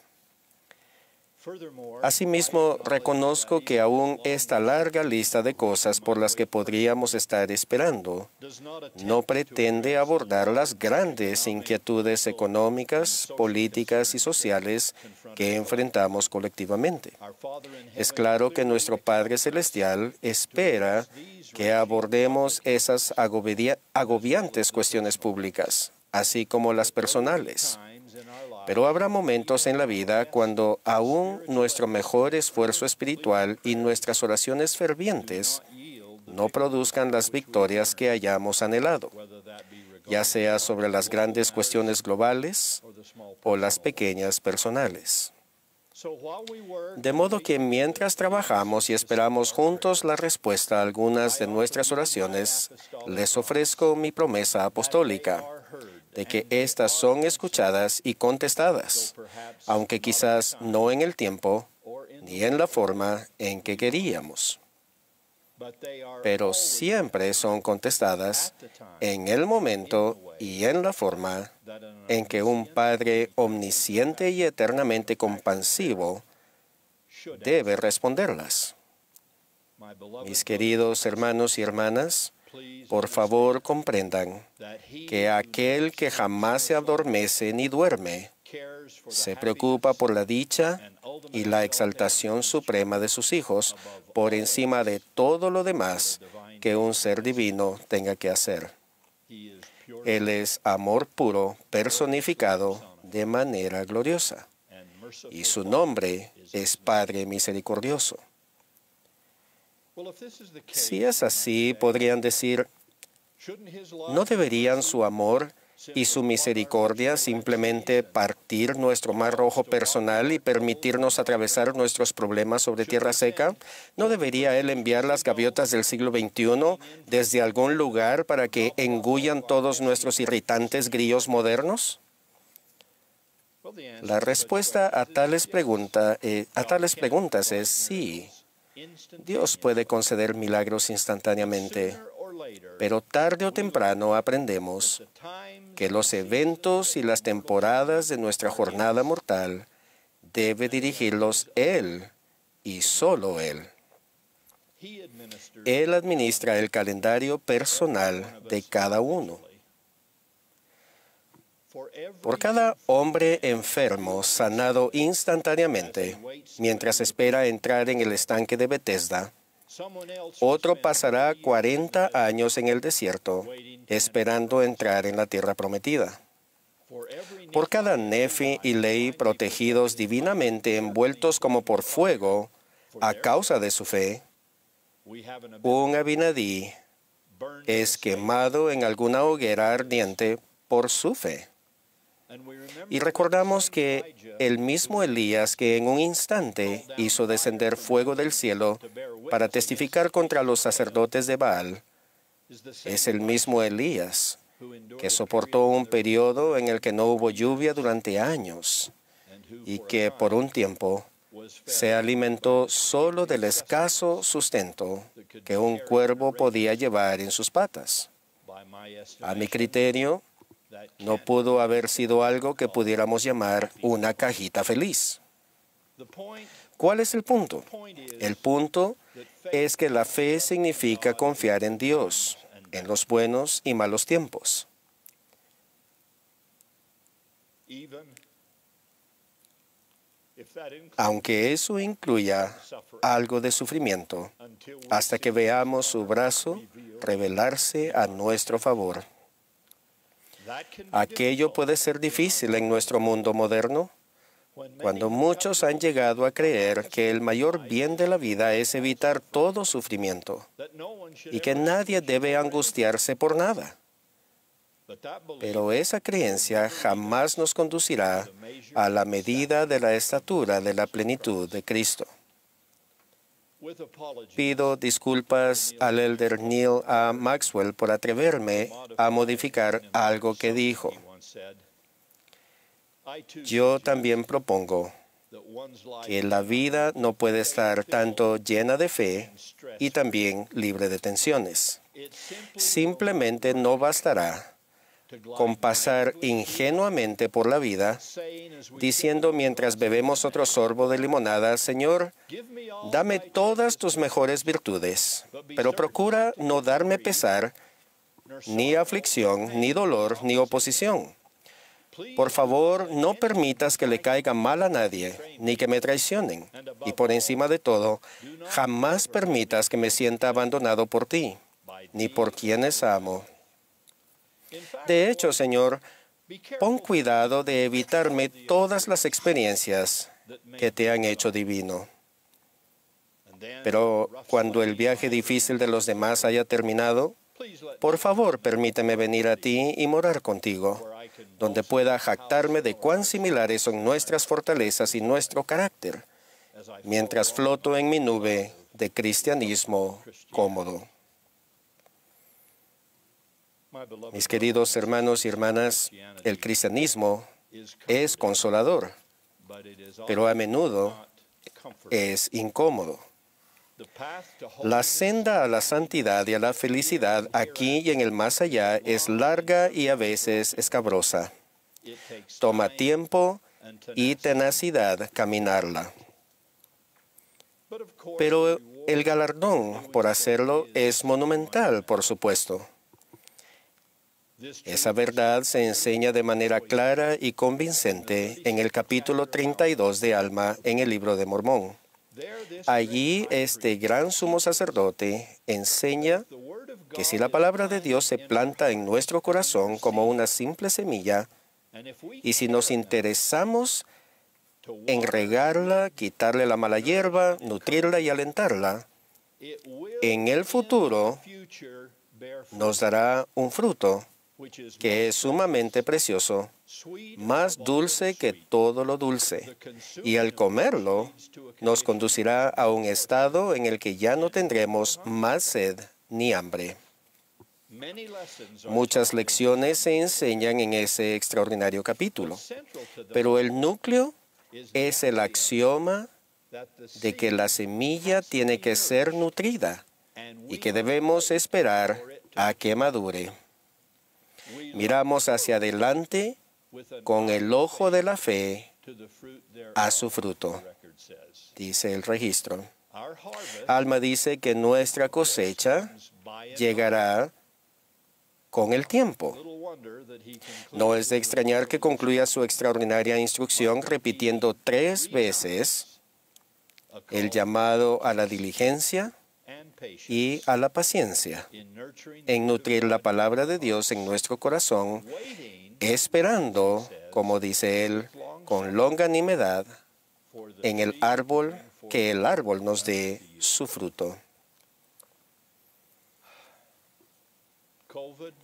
Asimismo, reconozco que aún esta larga lista de cosas por las que podríamos estar esperando no pretende abordar las grandes inquietudes económicas, políticas y sociales que enfrentamos colectivamente. Es claro que nuestro Padre Celestial espera que abordemos esas agobiantes cuestiones públicas, así como las personales. Pero habrá momentos en la vida cuando aún nuestro mejor esfuerzo espiritual y nuestras oraciones fervientes no produzcan las victorias que hayamos anhelado, ya sea sobre las grandes cuestiones globales o las pequeñas personales. De modo que mientras trabajamos y esperamos juntos la respuesta a algunas de nuestras oraciones, les ofrezco mi promesa apostólica de que éstas son escuchadas y contestadas, aunque quizás no en el tiempo ni en la forma en que queríamos. Pero siempre son contestadas en el momento y en la forma en que un Padre omnisciente y eternamente compasivo debe responderlas. Mis queridos hermanos y hermanas, por favor comprendan que aquel que jamás se adormece ni duerme se preocupa por la dicha y la exaltación suprema de sus hijos por encima de todo lo demás que un ser divino tenga que hacer. Él es amor puro personificado de manera gloriosa, y su nombre es Padre misericordioso. Si es así, podrían decir, ¿no deberían su amor y su misericordia simplemente partir nuestro mar rojo personal y permitirnos atravesar nuestros problemas sobre tierra seca? ¿No debería Él enviar las gaviotas del siglo XXI desde algún lugar para que engullan todos nuestros irritantes grillos modernos? La respuesta a tales preguntas es sí. Dios puede conceder milagros instantáneamente, pero tarde o temprano aprendemos que los eventos y las temporadas de nuestra jornada mortal debe dirigirlos Él y solo Él. Él administra el calendario personal de cada uno. Por cada hombre enfermo sanado instantáneamente, mientras espera entrar en el estanque de Betesda, otro pasará 40 años en el desierto, esperando entrar en la tierra prometida. Por cada Nefi y Lei protegidos divinamente, envueltos como por fuego, a causa de su fe, un Abinadí es quemado en alguna hoguera ardiente por su fe. Y recordamos que el mismo Elías que en un instante hizo descender fuego del cielo para testificar contra los sacerdotes de Baal, es el mismo Elías que soportó un periodo en el que no hubo lluvia durante años y que por un tiempo se alimentó solo del escaso sustento que un cuervo podía llevar en sus patas. A mi criterio, no pudo haber sido algo que pudiéramos llamar una cajita feliz. ¿Cuál es el punto? El punto es que la fe significa confiar en Dios, en los buenos y malos tiempos. Aunque eso incluya algo de sufrimiento, hasta que veamos su brazo revelarse a nuestro favor. Aquello puede ser difícil en nuestro mundo moderno, cuando muchos han llegado a creer que el mayor bien de la vida es evitar todo sufrimiento y que nadie debe angustiarse por nada. Pero esa creencia jamás nos conducirá a la medida de la estatura de la plenitud de Cristo. Pido disculpas al elder Neil A. Maxwell por atreverme a modificar algo que dijo. Yo también propongo que la vida no puede estar tanto llena de fe y también libre de tensiones. Simplemente no bastará con pasar ingenuamente por la vida, diciendo mientras bebemos otro sorbo de limonada, Señor, dame todas tus mejores virtudes, pero procura no darme pesar, ni aflicción, ni dolor, ni oposición. Por favor, no permitas que le caiga mal a nadie, ni que me traicionen. Y por encima de todo, jamás permitas que me sienta abandonado por ti, ni por quienes amo. De hecho, Señor, pon cuidado de evitarme todas las experiencias que te han hecho divino. Pero cuando el viaje difícil de los demás haya terminado, por favor, permíteme venir a ti y morar contigo, donde pueda jactarme de cuán similares son nuestras fortalezas y nuestro carácter, mientras floto en mi nube de cristianismo cómodo. Mis queridos hermanos y hermanas, el cristianismo es consolador, pero a menudo es incómodo. La senda a la santidad y a la felicidad aquí y en el más allá es larga y a veces escabrosa. Toma tiempo y tenacidad caminarla. Pero el galardón por hacerlo es monumental, por supuesto. Esa verdad se enseña de manera clara y convincente en el capítulo 32 de Alma en el Libro de Mormón. Allí este gran sumo sacerdote enseña que si la palabra de Dios se planta en nuestro corazón como una simple semilla, y si nos interesamos en regarla, quitarle la mala hierba, nutrirla y alentarla, en el futuro nos dará un fruto que es sumamente precioso, más dulce que todo lo dulce, y al comerlo nos conducirá a un estado en el que ya no tendremos más sed ni hambre. Muchas lecciones se enseñan en ese extraordinario capítulo, pero el núcleo es el axioma de que la semilla tiene que ser nutrida y que debemos esperar a que madure. Miramos hacia adelante con el ojo de la fe a su fruto, dice el registro. Alma dice que nuestra cosecha llegará con el tiempo. No es de extrañar que concluya su extraordinaria instrucción repitiendo 3 veces el llamado a la diligencia y a la paciencia en nutrir la palabra de Dios en nuestro corazón, esperando, como dice él, con longanimidad en el árbol, que el árbol nos dé su fruto.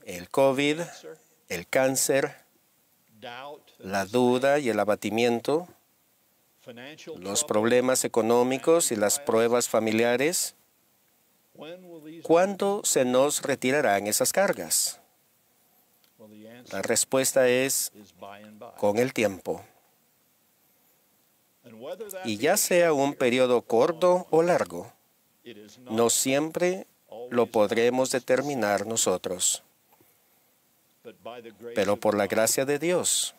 El COVID, el cáncer, la duda y el abatimiento, los problemas económicos y las pruebas familiares. ¿Cuándo se nos retirarán esas cargas? La respuesta es con el tiempo. Y ya sea un periodo corto o largo, no siempre lo podremos determinar nosotros. Pero por la gracia de Dios,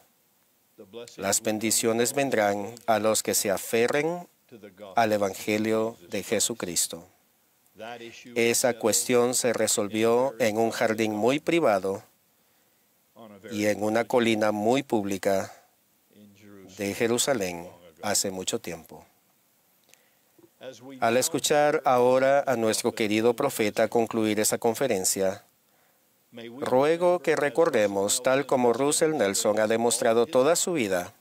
las bendiciones vendrán a los que se aferren al Evangelio de Jesucristo. Esa cuestión se resolvió en un jardín muy privado y en una colina muy pública de Jerusalén hace mucho tiempo. Al escuchar ahora a nuestro querido profeta concluir esa conferencia, ruego que recordemos, tal como Russell Nelson ha demostrado toda su vida,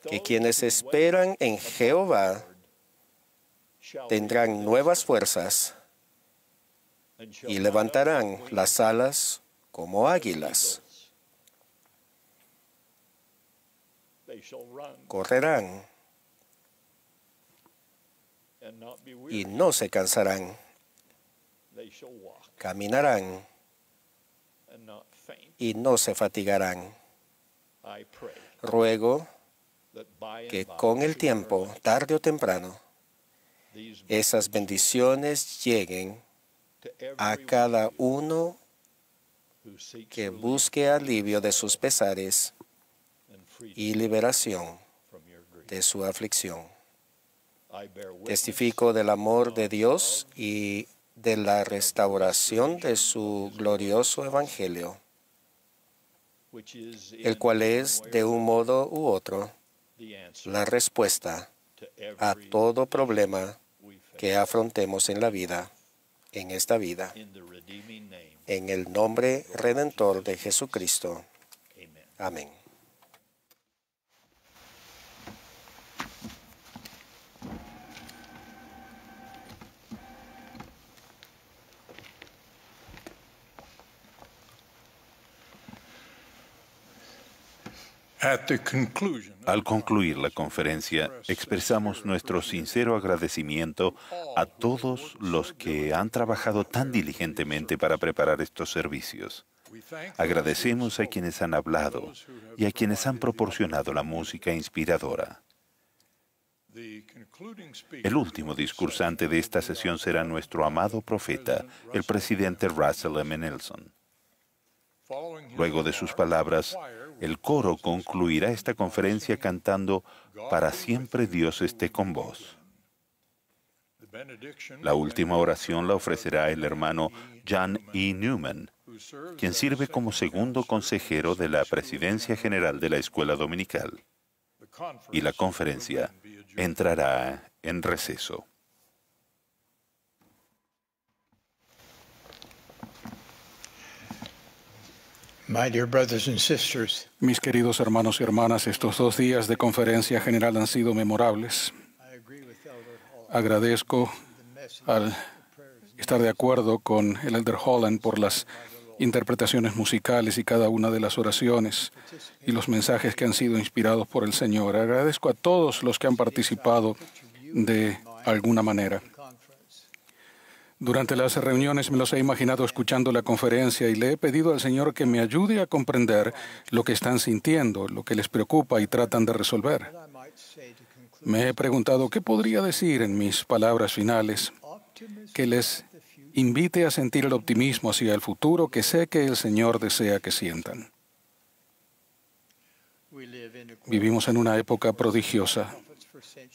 que quienes esperan en Jehová tendrán nuevas fuerzas y levantarán las alas como águilas. Correrán y no se cansarán. Caminarán y no se fatigarán. Ruego que con el tiempo, tarde o temprano, esas bendiciones lleguen a cada uno que busque alivio de sus pesares y liberación de su aflicción. Testifico del amor de Dios y de la restauración de su glorioso Evangelio, el cual es, de un modo u otro, la respuesta a todo problema que afrontemos en la vida, en esta vida, en el nombre redentor de Jesucristo. Amén. Al concluir la conferencia, expresamos nuestro sincero agradecimiento a todos los que han trabajado tan diligentemente para preparar estos servicios. Agradecemos a quienes han hablado y a quienes han proporcionado la música inspiradora. El último discursante de esta sesión será nuestro amado profeta, el presidente Russell M. Nelson. Luego de sus palabras, el coro concluirá esta conferencia cantando "Para siempre Dios esté con vos". La última oración la ofrecerá el hermano John E. Newman, quien sirve como segundo consejero de la Presidencia General de la Escuela Dominical. Y la conferencia entrará en receso. Mis queridos hermanos y hermanas, estos 2 días de conferencia general han sido memorables. Agradezco al estar de acuerdo con el Elder Holland por las interpretaciones musicales y cada una de las oraciones y los mensajes que han sido inspirados por el Señor. Agradezco a todos los que han participado de alguna manera. Durante las reuniones me los he imaginado escuchando la conferencia y le he pedido al Señor que me ayude a comprender lo que están sintiendo, lo que les preocupa y tratan de resolver. Me he preguntado qué podría decir en mis palabras finales que les invite a sentir el optimismo hacia el futuro que sé que el Señor desea que sientan. Vivimos en una época prodigiosa,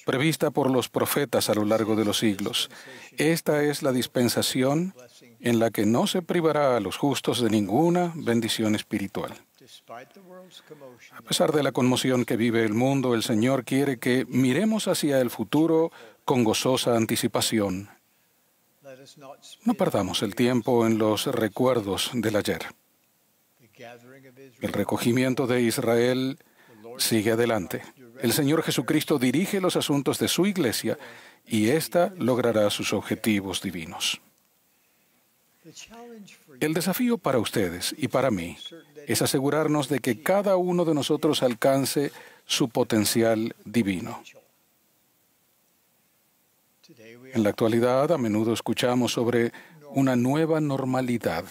prevista por los profetas a lo largo de los siglos. Esta es la dispensación en la que no se privará a los justos de ninguna bendición espiritual. A pesar de la conmoción que vive el mundo, el Señor quiere que miremos hacia el futuro con gozosa anticipación. No perdamos el tiempo en los recuerdos del ayer. El recogimiento de Israel sigue adelante. El Señor Jesucristo dirige los asuntos de su iglesia y ésta logrará sus objetivos divinos. El desafío para ustedes y para mí es asegurarnos de que cada uno de nosotros alcance su potencial divino. En la actualidad, a menudo escuchamos sobre una nueva normalidad.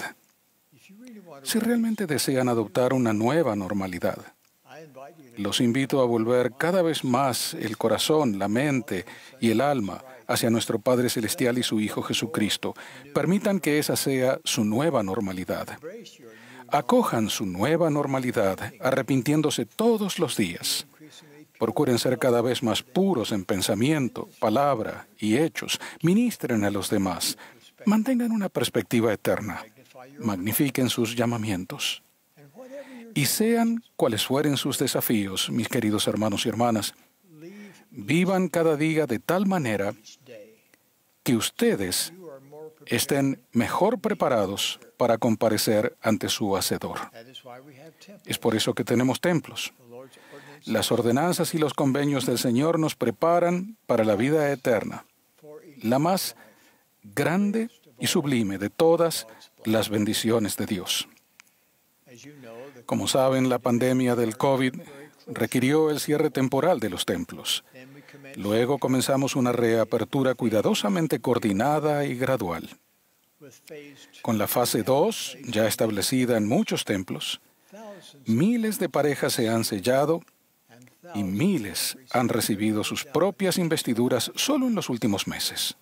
Si realmente desean adoptar una nueva normalidad, los invito a volver cada vez más el corazón, la mente y el alma hacia nuestro Padre Celestial y su Hijo Jesucristo. Permitan que esa sea su nueva normalidad. Acojan su nueva normalidad, arrepintiéndose todos los días. Procuren ser cada vez más puros en pensamiento, palabra y hechos. Ministren a los demás. Mantengan una perspectiva eterna. Magnifiquen sus llamamientos. Y sean cuales fueren sus desafíos, mis queridos hermanos y hermanas, vivan cada día de tal manera que ustedes estén mejor preparados para comparecer ante su Hacedor. Es por eso que tenemos templos. Las ordenanzas y los convenios del Señor nos preparan para la vida eterna, la más grande y sublime de todas las bendiciones de Dios. Como saben, la pandemia del COVID requirió el cierre temporal de los templos. Luego comenzamos una reapertura cuidadosamente coordinada y gradual. Con la fase 2 ya establecida en muchos templos, miles de parejas se han sellado y miles han recibido sus propias investiduras solo en los últimos meses.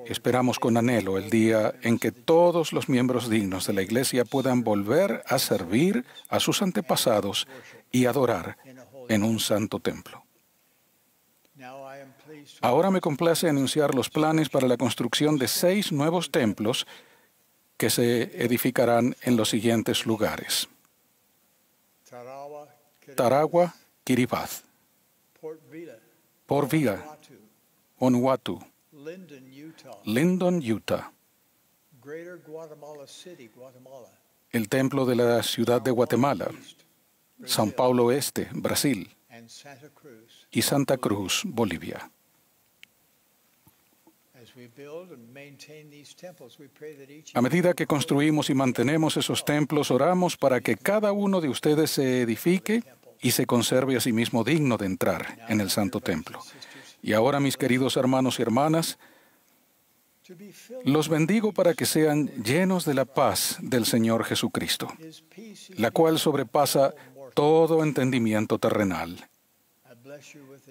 Esperamos con anhelo el día en que todos los miembros dignos de la Iglesia puedan volver a servir a sus antepasados y adorar en un santo templo. Ahora me complace anunciar los planes para la construcción de 6 nuevos templos que se edificarán en los siguientes lugares: Tarawa, Kiribati, Port Vila, Vanuatu, Lyndon, Utah, el Templo de la Ciudad de Guatemala, São Paulo Este, Brasil, y Santa Cruz, Bolivia. A medida que construimos y mantenemos esos templos, oramos para que cada uno de ustedes se edifique y se conserve a sí mismo digno de entrar en el Santo Templo. Y ahora, mis queridos hermanos y hermanas, los bendigo para que sean llenos de la paz del Señor Jesucristo, la cual sobrepasa todo entendimiento terrenal.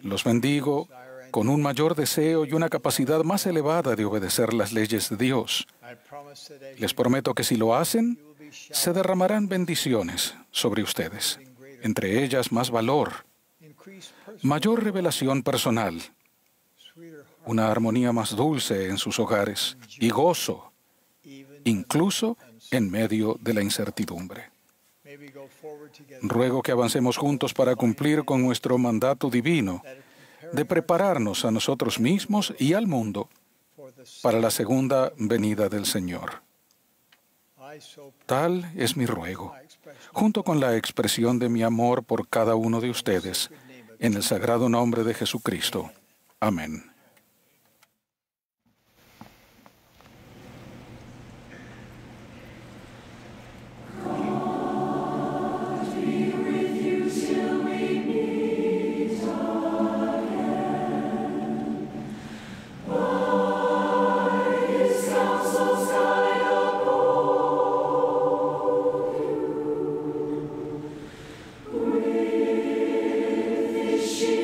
Los bendigo con un mayor deseo y una capacidad más elevada de obedecer las leyes de Dios. Les prometo que si lo hacen, se derramarán bendiciones sobre ustedes, entre ellas más valor, mayor revelación personal, una armonía más dulce en sus hogares y gozo, incluso en medio de la incertidumbre. Ruego que avancemos juntos para cumplir con nuestro mandato divino de prepararnos a nosotros mismos y al mundo para la segunda venida del Señor. Tal es mi ruego, junto con la expresión de mi amor por cada uno de ustedes, en el sagrado nombre de Jesucristo. Amén.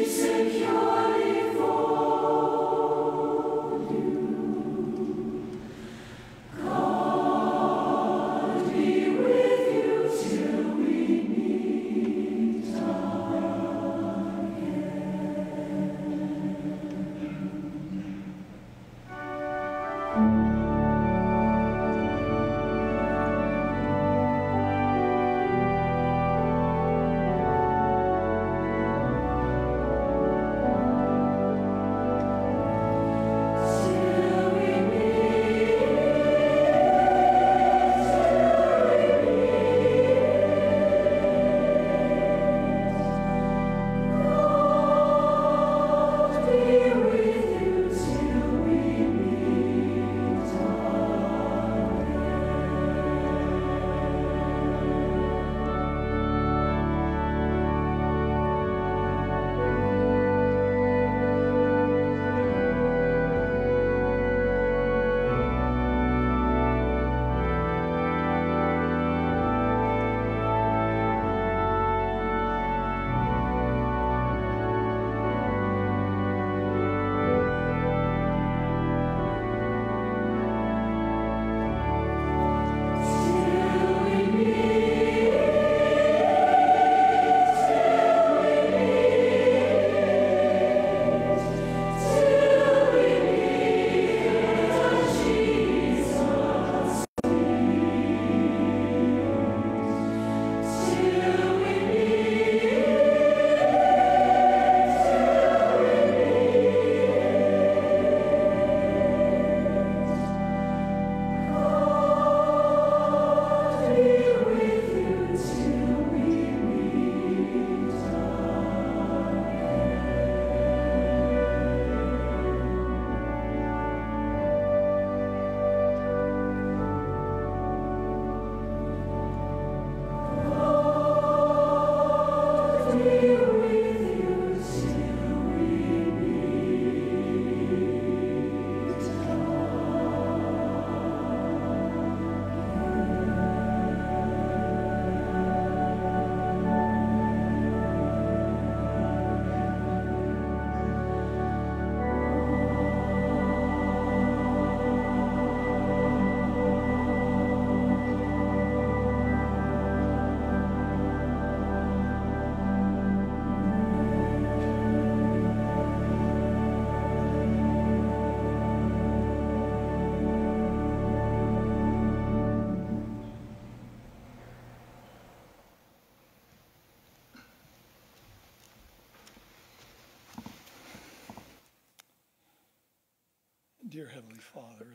Securely for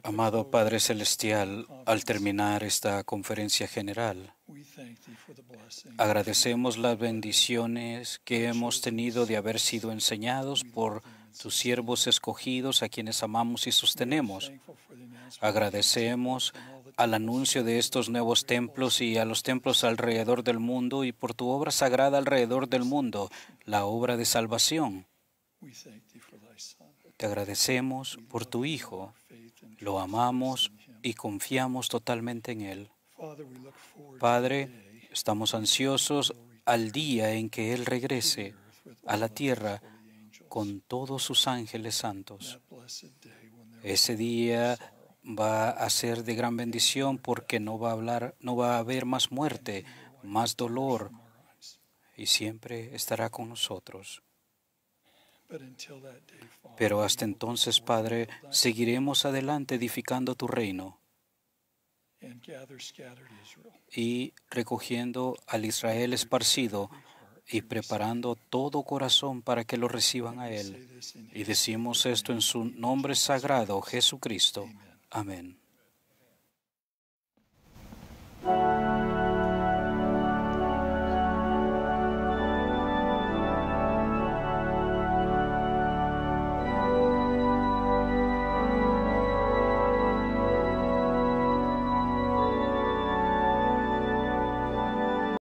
Amado Padre Celestial, al terminar esta conferencia general, agradecemos las bendiciones que hemos tenido de haber sido enseñados por tus siervos escogidos a quienes amamos y sostenemos. Agradecemos al anuncio de estos nuevos templos y a los templos alrededor del mundo y por tu obra sagrada alrededor del mundo, la obra de salvación. Te agradecemos por tu Hijo. Lo amamos y confiamos totalmente en Él. Padre, estamos ansiosos al día en que Él regrese a la tierra con todos sus ángeles santos. Ese día va a ser de gran bendición porque no va a haber más muerte, más dolor, y siempre estará con nosotros. Pero hasta entonces, Padre, seguiremos adelante edificando tu reino y recogiendo al Israel esparcido y preparando todo corazón para que lo reciban a Él. Y decimos esto en su nombre sagrado, Jesucristo. Amén.